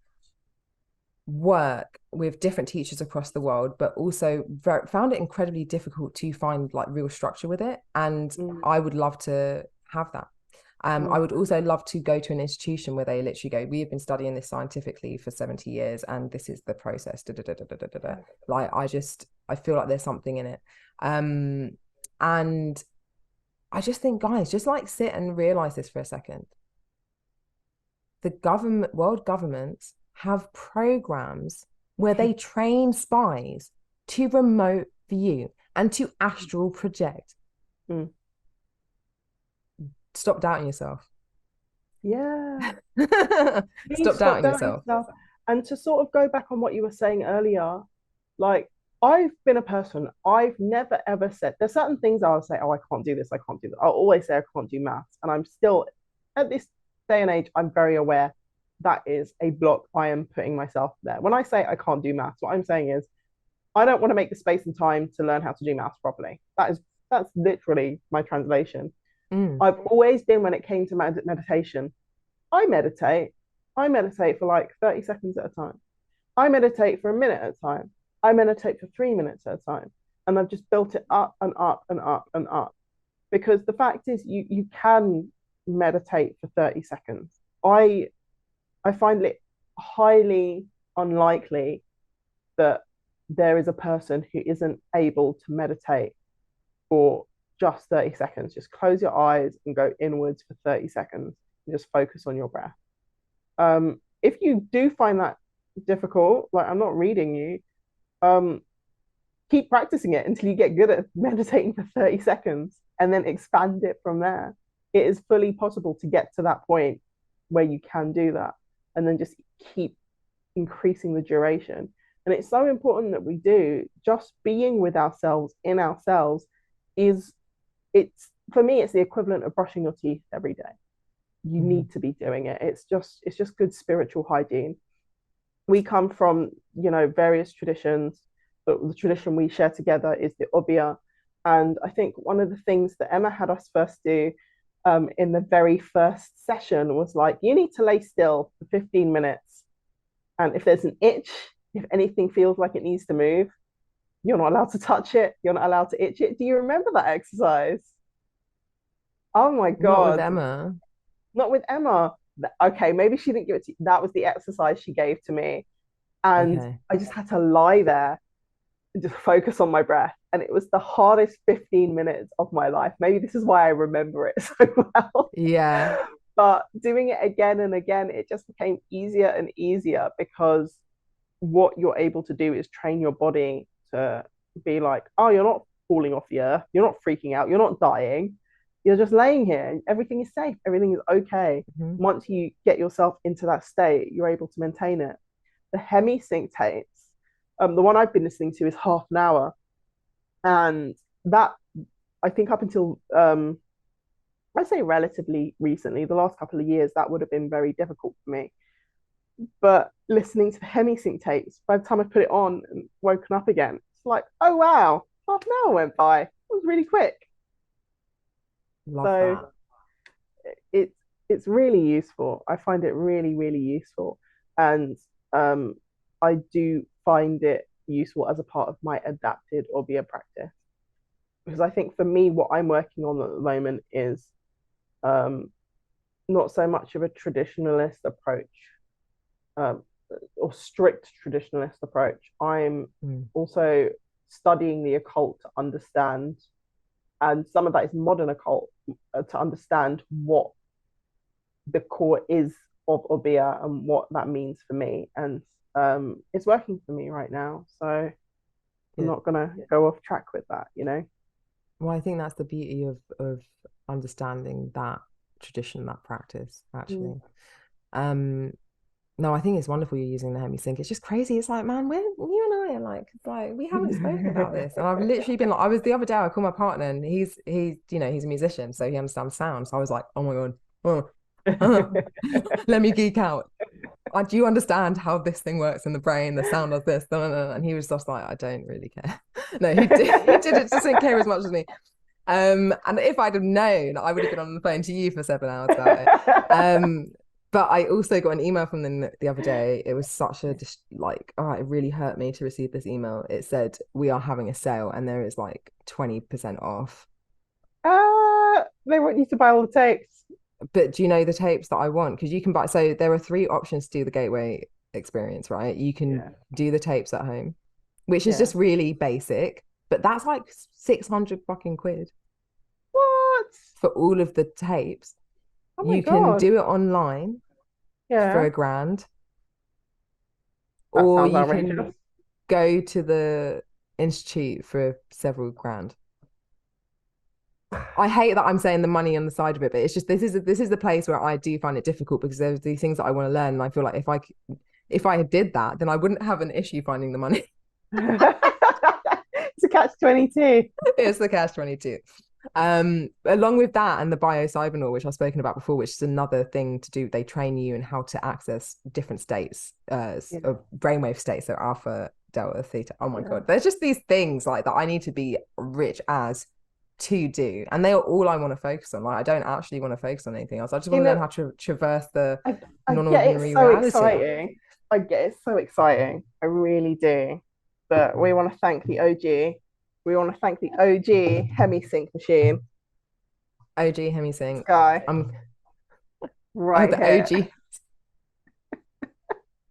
work with different teachers across the world, but also found it incredibly difficult to find like real structure with it, and I would love to have that. I would also love to go to an institution where they literally go, we have been studying this scientifically for 70 years and this is the process, like I feel like there's something in it. And I just think, guys, just like sit and realize this for a second. The world governments have programs where they train spies to remote view and to astral project. Mm. Stop doubting yourself. Yeah. Stop doubting yourself. And to sort of go back on what you were saying earlier, like, I've been a person, I've never ever said, there's certain things I'll say, oh, I can't do this, I can't do that. I'll always say I can't do maths. And I'm still, at this day and age, I'm very aware that is a block I am putting myself there. When I say I can't do maths, what I'm saying is I don't want to make the space and time to learn how to do maths properly. That's literally my translation. I've always been, when it came to meditation, I meditate for like 30 seconds at a time. I meditate for a minute at a time. I meditate for 3 minutes at a time. And I've just built it up and up and up and up. Because the fact is, you can meditate for 30 seconds. I find it highly unlikely that there is a person who isn't able to meditate for just 30 seconds. Just close your eyes and go inwards for 30 seconds and just focus on your breath. If you do find that difficult, like, I'm not reading you, keep practicing it until you get good at meditating for 30 seconds and then expand it from there. It is fully possible to get to that point where you can do that, and then just keep increasing the duration. And it's so important that we do. Just being with ourselves, in ourselves, it's for me, it's the equivalent of brushing your teeth every day. You need to be doing it. It's just good spiritual hygiene. We come from, various traditions, but the tradition we share together is the Obeah. And I think one of the things that Emma had us first do in the very first session was like, you need to lay still for 15 minutes. And if there's an itch, if anything feels like it needs to move, you're not allowed to touch it. You're not allowed to itch it. Do you remember that exercise? Oh my God. Not with Emma. Not with Emma. Okay, maybe she didn't give it to you. That was the exercise she gave to me. And I just had to lie there and just focus on my breath. And it was the hardest 15 minutes of my life. Maybe this is why I remember it so well. Yeah. But doing it again and again, it just became easier and easier, because what you're able to do is train your body to be like, oh, you're not falling off the earth. You're not freaking out. You're not dying. You're just laying here. Everything is safe. Everything is okay. Once you get yourself into that state, you're able to maintain it. The hemi-sync tapes, the one I've been listening to is half an hour. And that, I think up until, I'd say relatively recently, the last couple of years, that would have been very difficult for me. But listening to the hemi-sync tapes, by the time I put it on and woken up again, it's like, oh wow, half an hour went by. It was really quick. Love so that. It's really useful. I find it really, really useful. And I do find it useful as a part of my adapted Obeah practice. Because I think for me, what I'm working on at the moment is not so much of a traditionalist approach, or strict traditionalist approach. I'm also studying the occult to understand, and some of that is modern occult, to understand what the core is of Obeah and what that means for me. And it's working for me right now. So I'm not going to go off track with that, Well, I think that's the beauty of understanding that tradition, that practice, actually. No, I think it's wonderful you're using the hemi-sync. It's just crazy. It's like, man, you and I are like, we haven't spoken about this. And I've literally been like, I was the other day, I called my partner, and he's he's a musician, so he understands sound. So I was like, oh my God, let me geek out. Do you understand how this thing works in the brain? The sound of this, and he was just like, I don't really care. No, he didn't care as much as me. And if I'd have known, I would have been on the phone to you for 7 hours about it. But I also got an email from them the other day. It was such a it really hurt me to receive this email. It said, we are having a sale and there is like 20% off. They want you to buy all the tapes. But do you know the tapes that I want? Because you can buy, so there are 3 options to do the gateway experience, right? You can do the tapes at home, which is just really basic, but that's like 600 fucking quid. What? for all of the tapes. Oh you God. can do it online for $1,000, or you can go to the institute for several grand. I hate that I'm saying the money on the side of it, but it's just this is the place where I do find it difficult, because there's these things that I want to learn, and I feel like if I did that, then I wouldn't have an issue finding the money. It's a catch-22. It's the catch-22. Along with that and the biocybernal, which I've spoken about before, which is another thing to do. They train you in how to access different states, of brainwave states, so alpha, delta, theta. Oh my God, there's just these things like that I need to be rich as to do, and they are all I want to focus on. Like, I don't actually want to focus on anything else. I just want to learn how to traverse the non-ordinary reality. Exciting. I get it's so exciting. I really do. But we want to thank the OG. We want to thank the OG Hemi-Sync machine. OG Hemi-Sync. Guy. Right here. OG.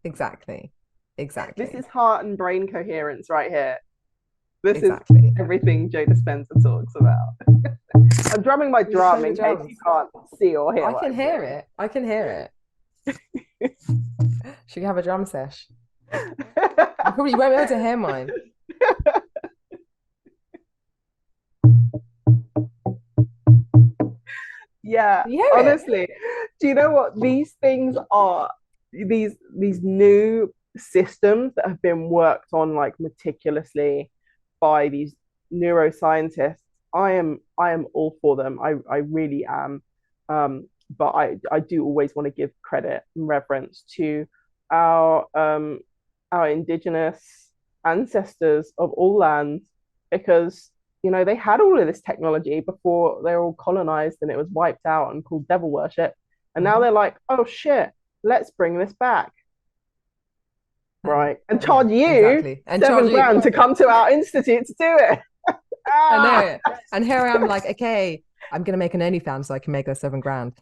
Exactly. This is heart and brain coherence right here. This is everything Joe Dispenza talks about. I'm drumming my drum in case you can't see or hear. I can hear it. I can hear it. Should we have a drum sesh? I probably won't be able to hear mine. Yeah, honestly. Do you know what these things are? These new systems that have been worked on like meticulously by these neuroscientists. I am all for them. I really am. But I do always want to give credit and reverence to our indigenous ancestors of all lands, because they had all of this technology before they were all colonized and it was wiped out and called devil worship, and now they're like, oh shit, let's bring this back, right, and charge you $7,000 to come to our institute to do it. I know it. And here I am like, okay, I'm gonna make an OnlyFans so I can make her $7,000.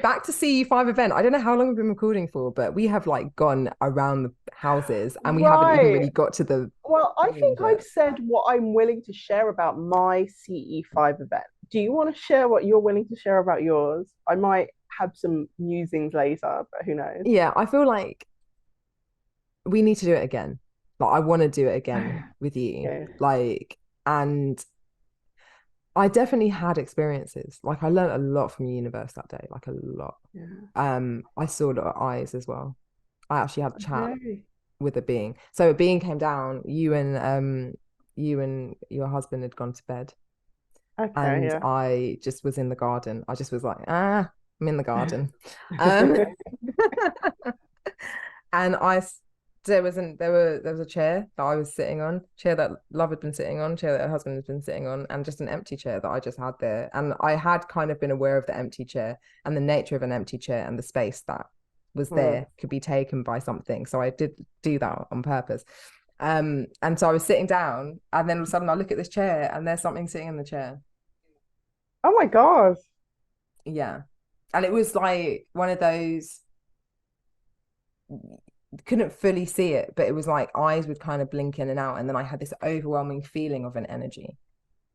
Back to CE5 event. I don't know how long we've been recording for, but we have like gone around the houses and we haven't even really got to the. Well, I think I've said what I'm willing to share about my CE5 event. Do you want to share what you're willing to share about yours? I might have some musings later, but who knows? Yeah, I feel like we need to do it again. Like, I want to do it again with you. Yeah. Like, and I definitely had experiences. Like, I learned a lot from the universe that day, like a lot. Yeah. I saw a lot of eyes as well. I actually had a chat with a being. So a being came down. You and your husband had gone to bed. Okay, and I just was in the garden. I just was like, I'm in the garden. And there was a chair that I was sitting on, chair that Love had been sitting on, chair that her husband had been sitting on, and just an empty chair that I just had there. And I had kind of been aware of the empty chair and the nature of an empty chair, and the space that was there could be taken by something. So I did do that on purpose. And so I was sitting down, and then all of a sudden I look at this chair and there's something sitting in the chair. Oh my God. Yeah. And it was like one of those, couldn't fully see it, but it was like eyes would kind of blink in and out, and then I had this overwhelming feeling of an energy.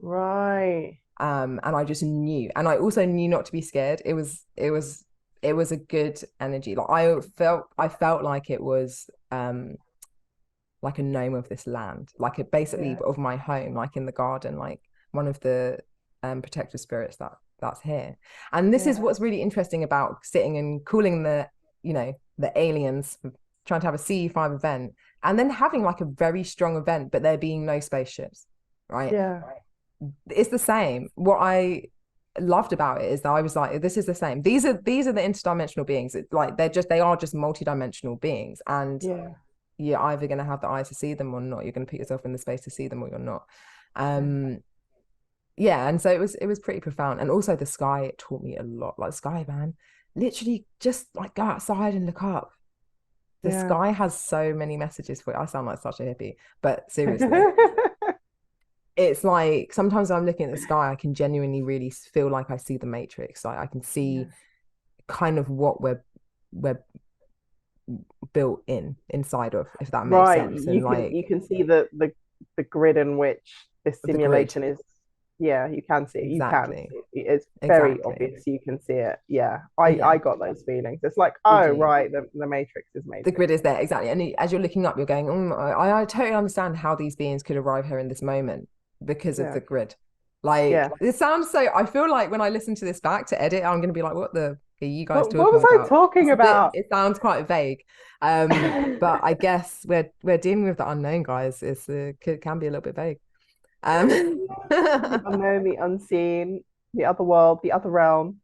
Right. And I just knew, and I also knew not to be scared. It was a good energy. Like I felt like it was like a gnome of this land, like it basically of my home, like in the garden, like one of the protective spirits that's here. And this is what's really interesting about sitting and calling the aliens, trying to have a CE5 event and then having like a very strong event, but there being no spaceships, right? Yeah. It's the same. What I loved about it is that I was like, this is the same. These are the interdimensional beings. It's like they are just multidimensional beings, and you're either going to have the eyes to see them or not. You're going to put yourself in the space to see them or you're not. And so it was pretty profound. And also the sky, it taught me a lot. Like, sky, man, literally just like go outside and look up. The sky has so many messages for you. I sound like such a hippie, but seriously. It's like sometimes I'm looking at the sky, I can genuinely really feel like I see the Matrix. Like I can see kind of what we're built inside of, if that makes sense. And you can see the grid in which this simulation is Yeah, you can see it. You can Exactly. see it. It's very Exactly. obvious. You can see it. Yeah, Yeah. I got those feelings. It's like, Did oh you? right, the Matrix is The grid Matrix. is there, exactly. And as you're looking up, you're going, I totally understand how these beings could arrive here in this moment because of Yeah, the grid. Like, yeah. it sounds so, I feel like when I listen to this back to edit, I'm going to be like, what the are you guys What talking was I about? talking It's a bit, about? it sounds quite vague. But I guess we're dealing with the unknown, guys. Can be a little bit vague. The unknown, the unseen, the other world, the other realm.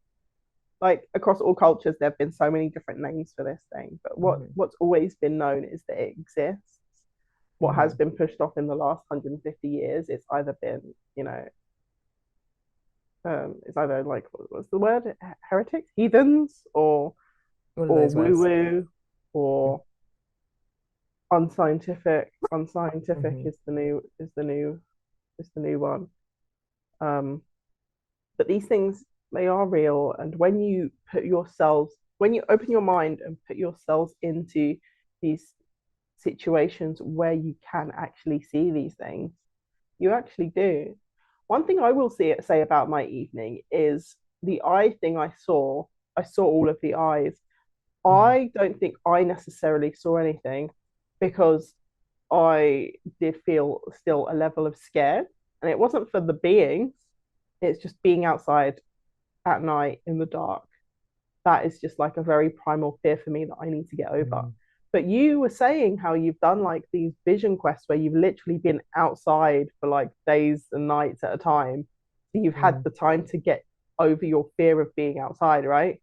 Like across all cultures, there have been so many different names for this thing. But Mhm, what's always been known is that it exists. What has mhm. been pushed off in the last 150 years, it's either been, it's either like what's the word, heretics, heathens, All of or those woo words. woo, or unscientific. Unscientific Mhm, is the new one. Um, but these things, they are real, and when you open your mind and put yourselves into these situations where you can actually see these things, you actually do. One thing I will say about my evening is the eye thing. I saw all of the eyes. mhm, I don't think I necessarily saw anything because I did feel still a level of scared. And it wasn't for the beings, it's just being outside at night in the dark. That is just like a very primal fear for me that I need to get over. mhm, But you were saying how you've done like these vision quests where you've literally been outside for like days and nights at a time. So you've had mhm. the time to get over your fear of being outside, right?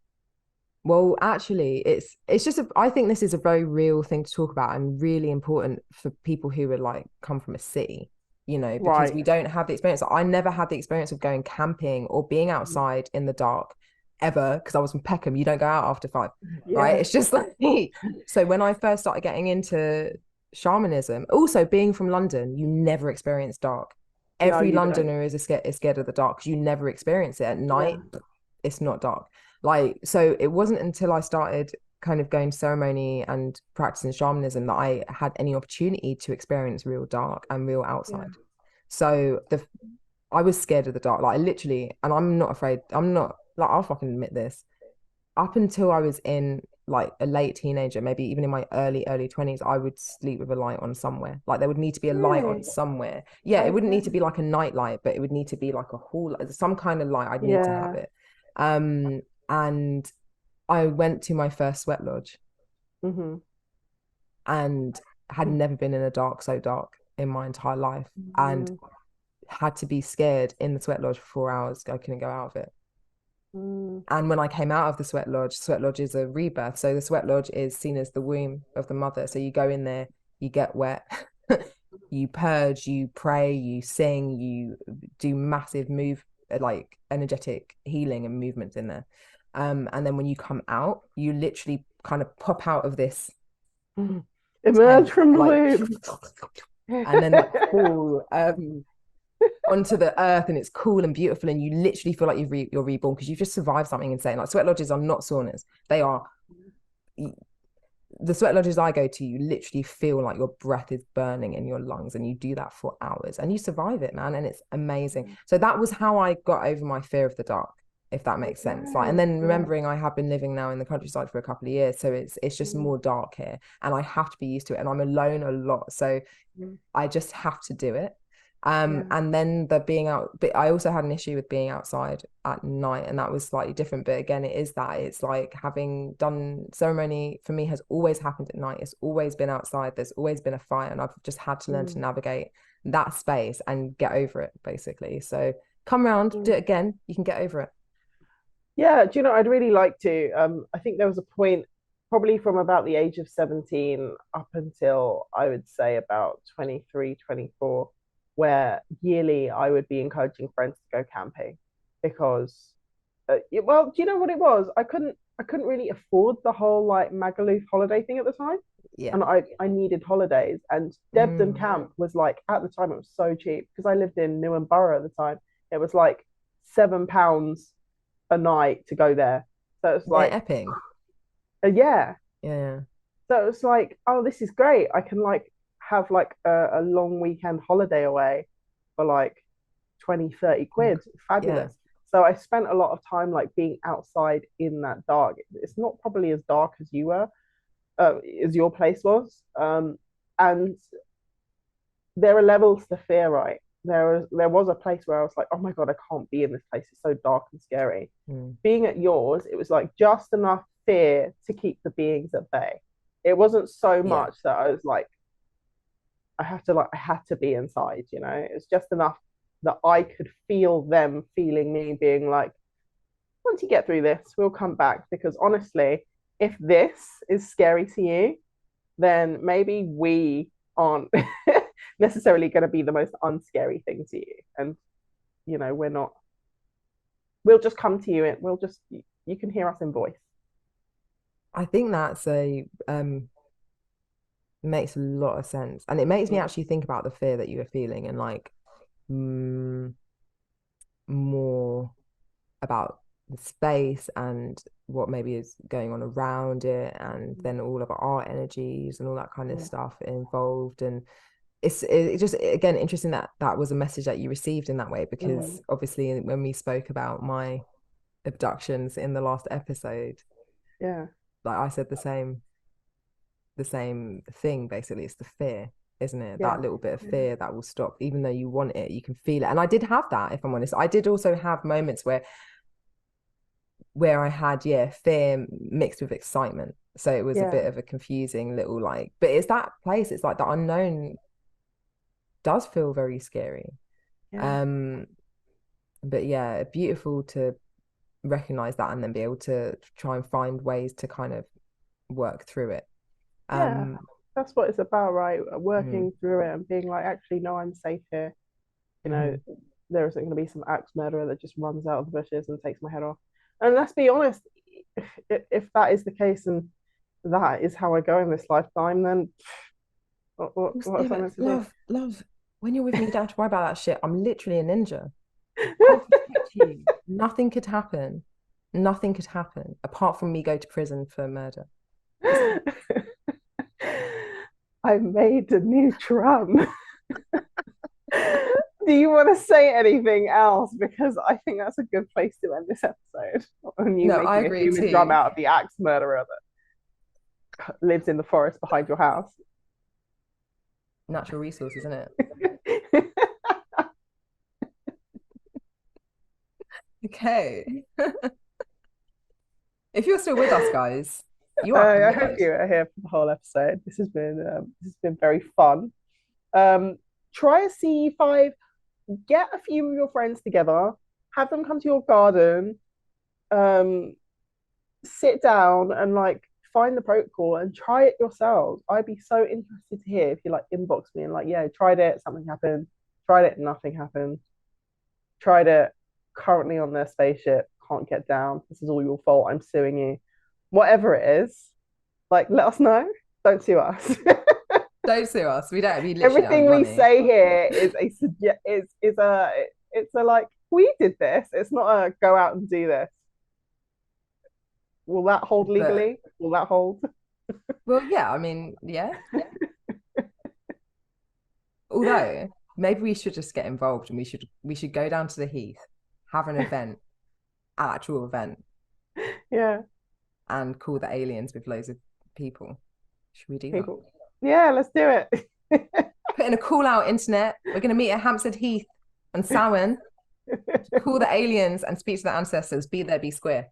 Well, actually, it's just I think this is a very real thing to talk about and really important for people who would like come from a city, because Right. we don't have the experience. I never had the experience of going camping or being outside in the dark ever because I was from Peckham. You don't go out after 5, right? Yeah. It's just like so when I first started getting into shamanism, also being from London, you never experience dark. No, Every you don't. Londoner is scared of the dark because you never experience it at Yeah. night. It's not dark. Like, so it wasn't until I started kind of going to ceremony and practicing shamanism that I had any opportunity to experience real dark and real Yeah. outside. So I was scared of the dark. Like, I literally, and I'm not afraid. I'm not like, I'll fucking admit this. Up until I was in like a late teenager, maybe even in my early 20s, I would sleep with a light on somewhere. Like, there would need to be a light on Really? somewhere. Yeah, it wouldn't Okay. need to be like a night light, but it would need to be like a hall, some kind of light. I'd need to have Yeah. it. And I went to my first sweat lodge Mm-hmm. and had never been in a dark so dark in my entire life, and Mm-hmm. had to be scared in the sweat lodge for 4 hours. I couldn't go out of it. Mm-hmm. And when I came out of the sweat lodge is a rebirth. So the sweat lodge is seen as the womb of the mother. So you go in there, you get wet, you purge, you pray, you sing, you do massive like energetic healing and movements in there. And then when you come out, you literally kind of pop out of this Emerge tent, from the like, womb. and then like fall onto the earth, and it's cool and beautiful, and you literally feel like you're reborn because you've just survived something insane. Like, sweat lodges are not saunas; they are the sweat lodges I go to. You literally feel like your breath is burning in your lungs, and you do that for hours, and you survive it, man, and it's amazing. So that was how I got over my fear of the dark, if that makes sense. Like, and Okay. then Yeah. remembering I have been living now in the countryside for a couple of years, so it's just more dark here, and I have to be used to it, and I'm alone a lot, so Mm. I just have to do it. Yeah. And then the being out, but I also had an issue with being outside at night, and that was slightly different. But again, it's like having done ceremony for me has always happened at night. It's always been outside. There's always been a fire, and I've just had to learn to Mm. navigate that space and get over it, basically. So come around, do it Mm. again. You can get over it. Yeah, do you know, I'd really like to. I think there was a point, probably from about the age of 17 up until I would say about 23, 24, where yearly I would be encouraging friends to go camping because, well, do you know what it was? I couldn't really afford the whole like Magaluf holiday thing at the time. Yeah. And I needed holidays. And Debden Mm. Camp was like, at the time, it was so cheap because I lived in Newham Borough at the time. It was like £7 a night to go there. So it's Yeah, like, Epping. yeah. Yeah. So it's like, oh, this is great. I can like have like a long weekend holiday away for like 20, 30 quid. Fabulous. So I spent a lot of time like being outside in that dark. It's not probably as dark as you were, as your place was. And there are levels to fear, right? There was a place where I was like, oh my God, I can't be in this place. It's so dark and scary. Being at yours, it was like just enough fear to keep the beings at bay. It wasn't so much that I was like, I had to be inside, you know. It's just enough that I could feel them feeling me, being like, once you get through this, we'll come back. Because honestly, if this is scary to you, then maybe we aren't necessarily going to be the most unscary thing to you. And, you know, we'll just come to you and you can hear us in voice. I think that's makes a lot of sense. And it makes me actually think about the fear that you were feeling and like more about the space and what maybe is going on around it, and then all of our energies and all that kind of stuff involved. And it's just, again, interesting that that was a message that you received in that way, because obviously when we spoke about my abductions in the last episode, like I said the same thing. Basically, it's the fear, isn't it? That little bit of fear that will stop, even though you want it, you can feel it. And I did have that, if I'm honest. I did also have moments where I had fear mixed with excitement, so it was a bit of a confusing little like, but it's that place, it's like the unknown does feel very scary. But yeah, beautiful to recognize that and then be able to try and find ways to kind of work through it. That's what it's about, right? Working through it and being like, actually, no, I'm safe here. You know, there isn't going to be some axe murderer that just runs out of the bushes and takes my head off. And let's be honest, if that is the case and that is how I go in this lifetime, then what else am I meant to do? Love, when you're with me, you don't have to worry about that shit. I'm literally a ninja. I'll protect you. Nothing could happen apart from me go to prison for murder. I made a new drum. Do you want to say anything else? Because I think that's a good place to end this episode. I agree, a human drum out of the axe murderer that lives in the forest behind your house. Natural resource, isn't it? Okay. If you're still with us, guys, you are. I hope you are here for the whole episode. This has been very fun. Try a CE5. Get a few of your friends together. Have them come to your garden. Sit down and like find the protocol and try it yourselves. I'd be so interested to hear if you like inbox me and like, yeah, tried it, something happened. Tried it, nothing happened. Tried it, currently on their spaceship, can't get down. This is all your fault. I'm suing you. Whatever it is, like, let us know. Don't sue us. Don't sue us. We don't. Everything we say here is it's a like, we did this. It's not a go out and do this. Will that hold legally? Will that hold? Well, yeah. I mean, yeah. Although maybe we should just get involved and we should go down to the Heath, have an event, actual event. Yeah. And call the aliens with loads of people. Should we do that? Yeah, let's do it. Put in a call out internet. We're going to meet at Hampstead Heath and Samhain. Call the aliens and speak to the ancestors. Be there, be square.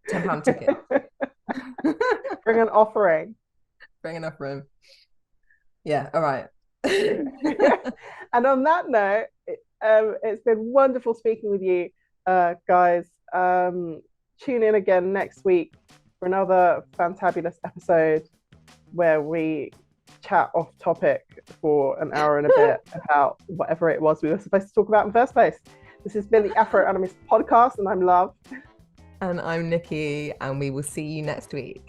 £10 ticket. Bring an offering. Yeah, all right. And on that note, it's been wonderful speaking with you, guys. Tune in again next week for another fantabulous episode where we chat off topic for an hour and a bit about whatever it was we were supposed to talk about in the first place. This has been the Afro Animist Podcast, and I'm Love. And I'm Nikki, and we will see you next week.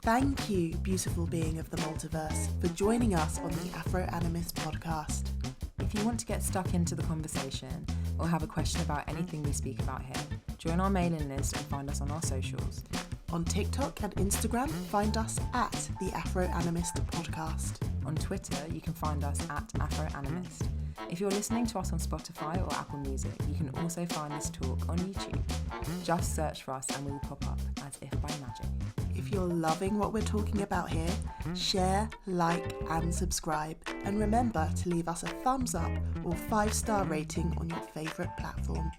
Thank you, beautiful being of the multiverse, for joining us on the Afro Animist Podcast. If you want to get stuck into the conversation or have a question about anything we speak about here, join our mailing list and find us on our socials. On TikTok and Instagram, find us at the Afro Animist Podcast. On Twitter, you can find us at Afro Animist. If you're listening to us on Spotify or Apple Music, you can also find this talk on YouTube. Just search for us and we will pop up as if by magic. If you're loving what we're talking about here, share, like and subscribe. And remember to leave us a thumbs up or 5-star rating on your favourite platform.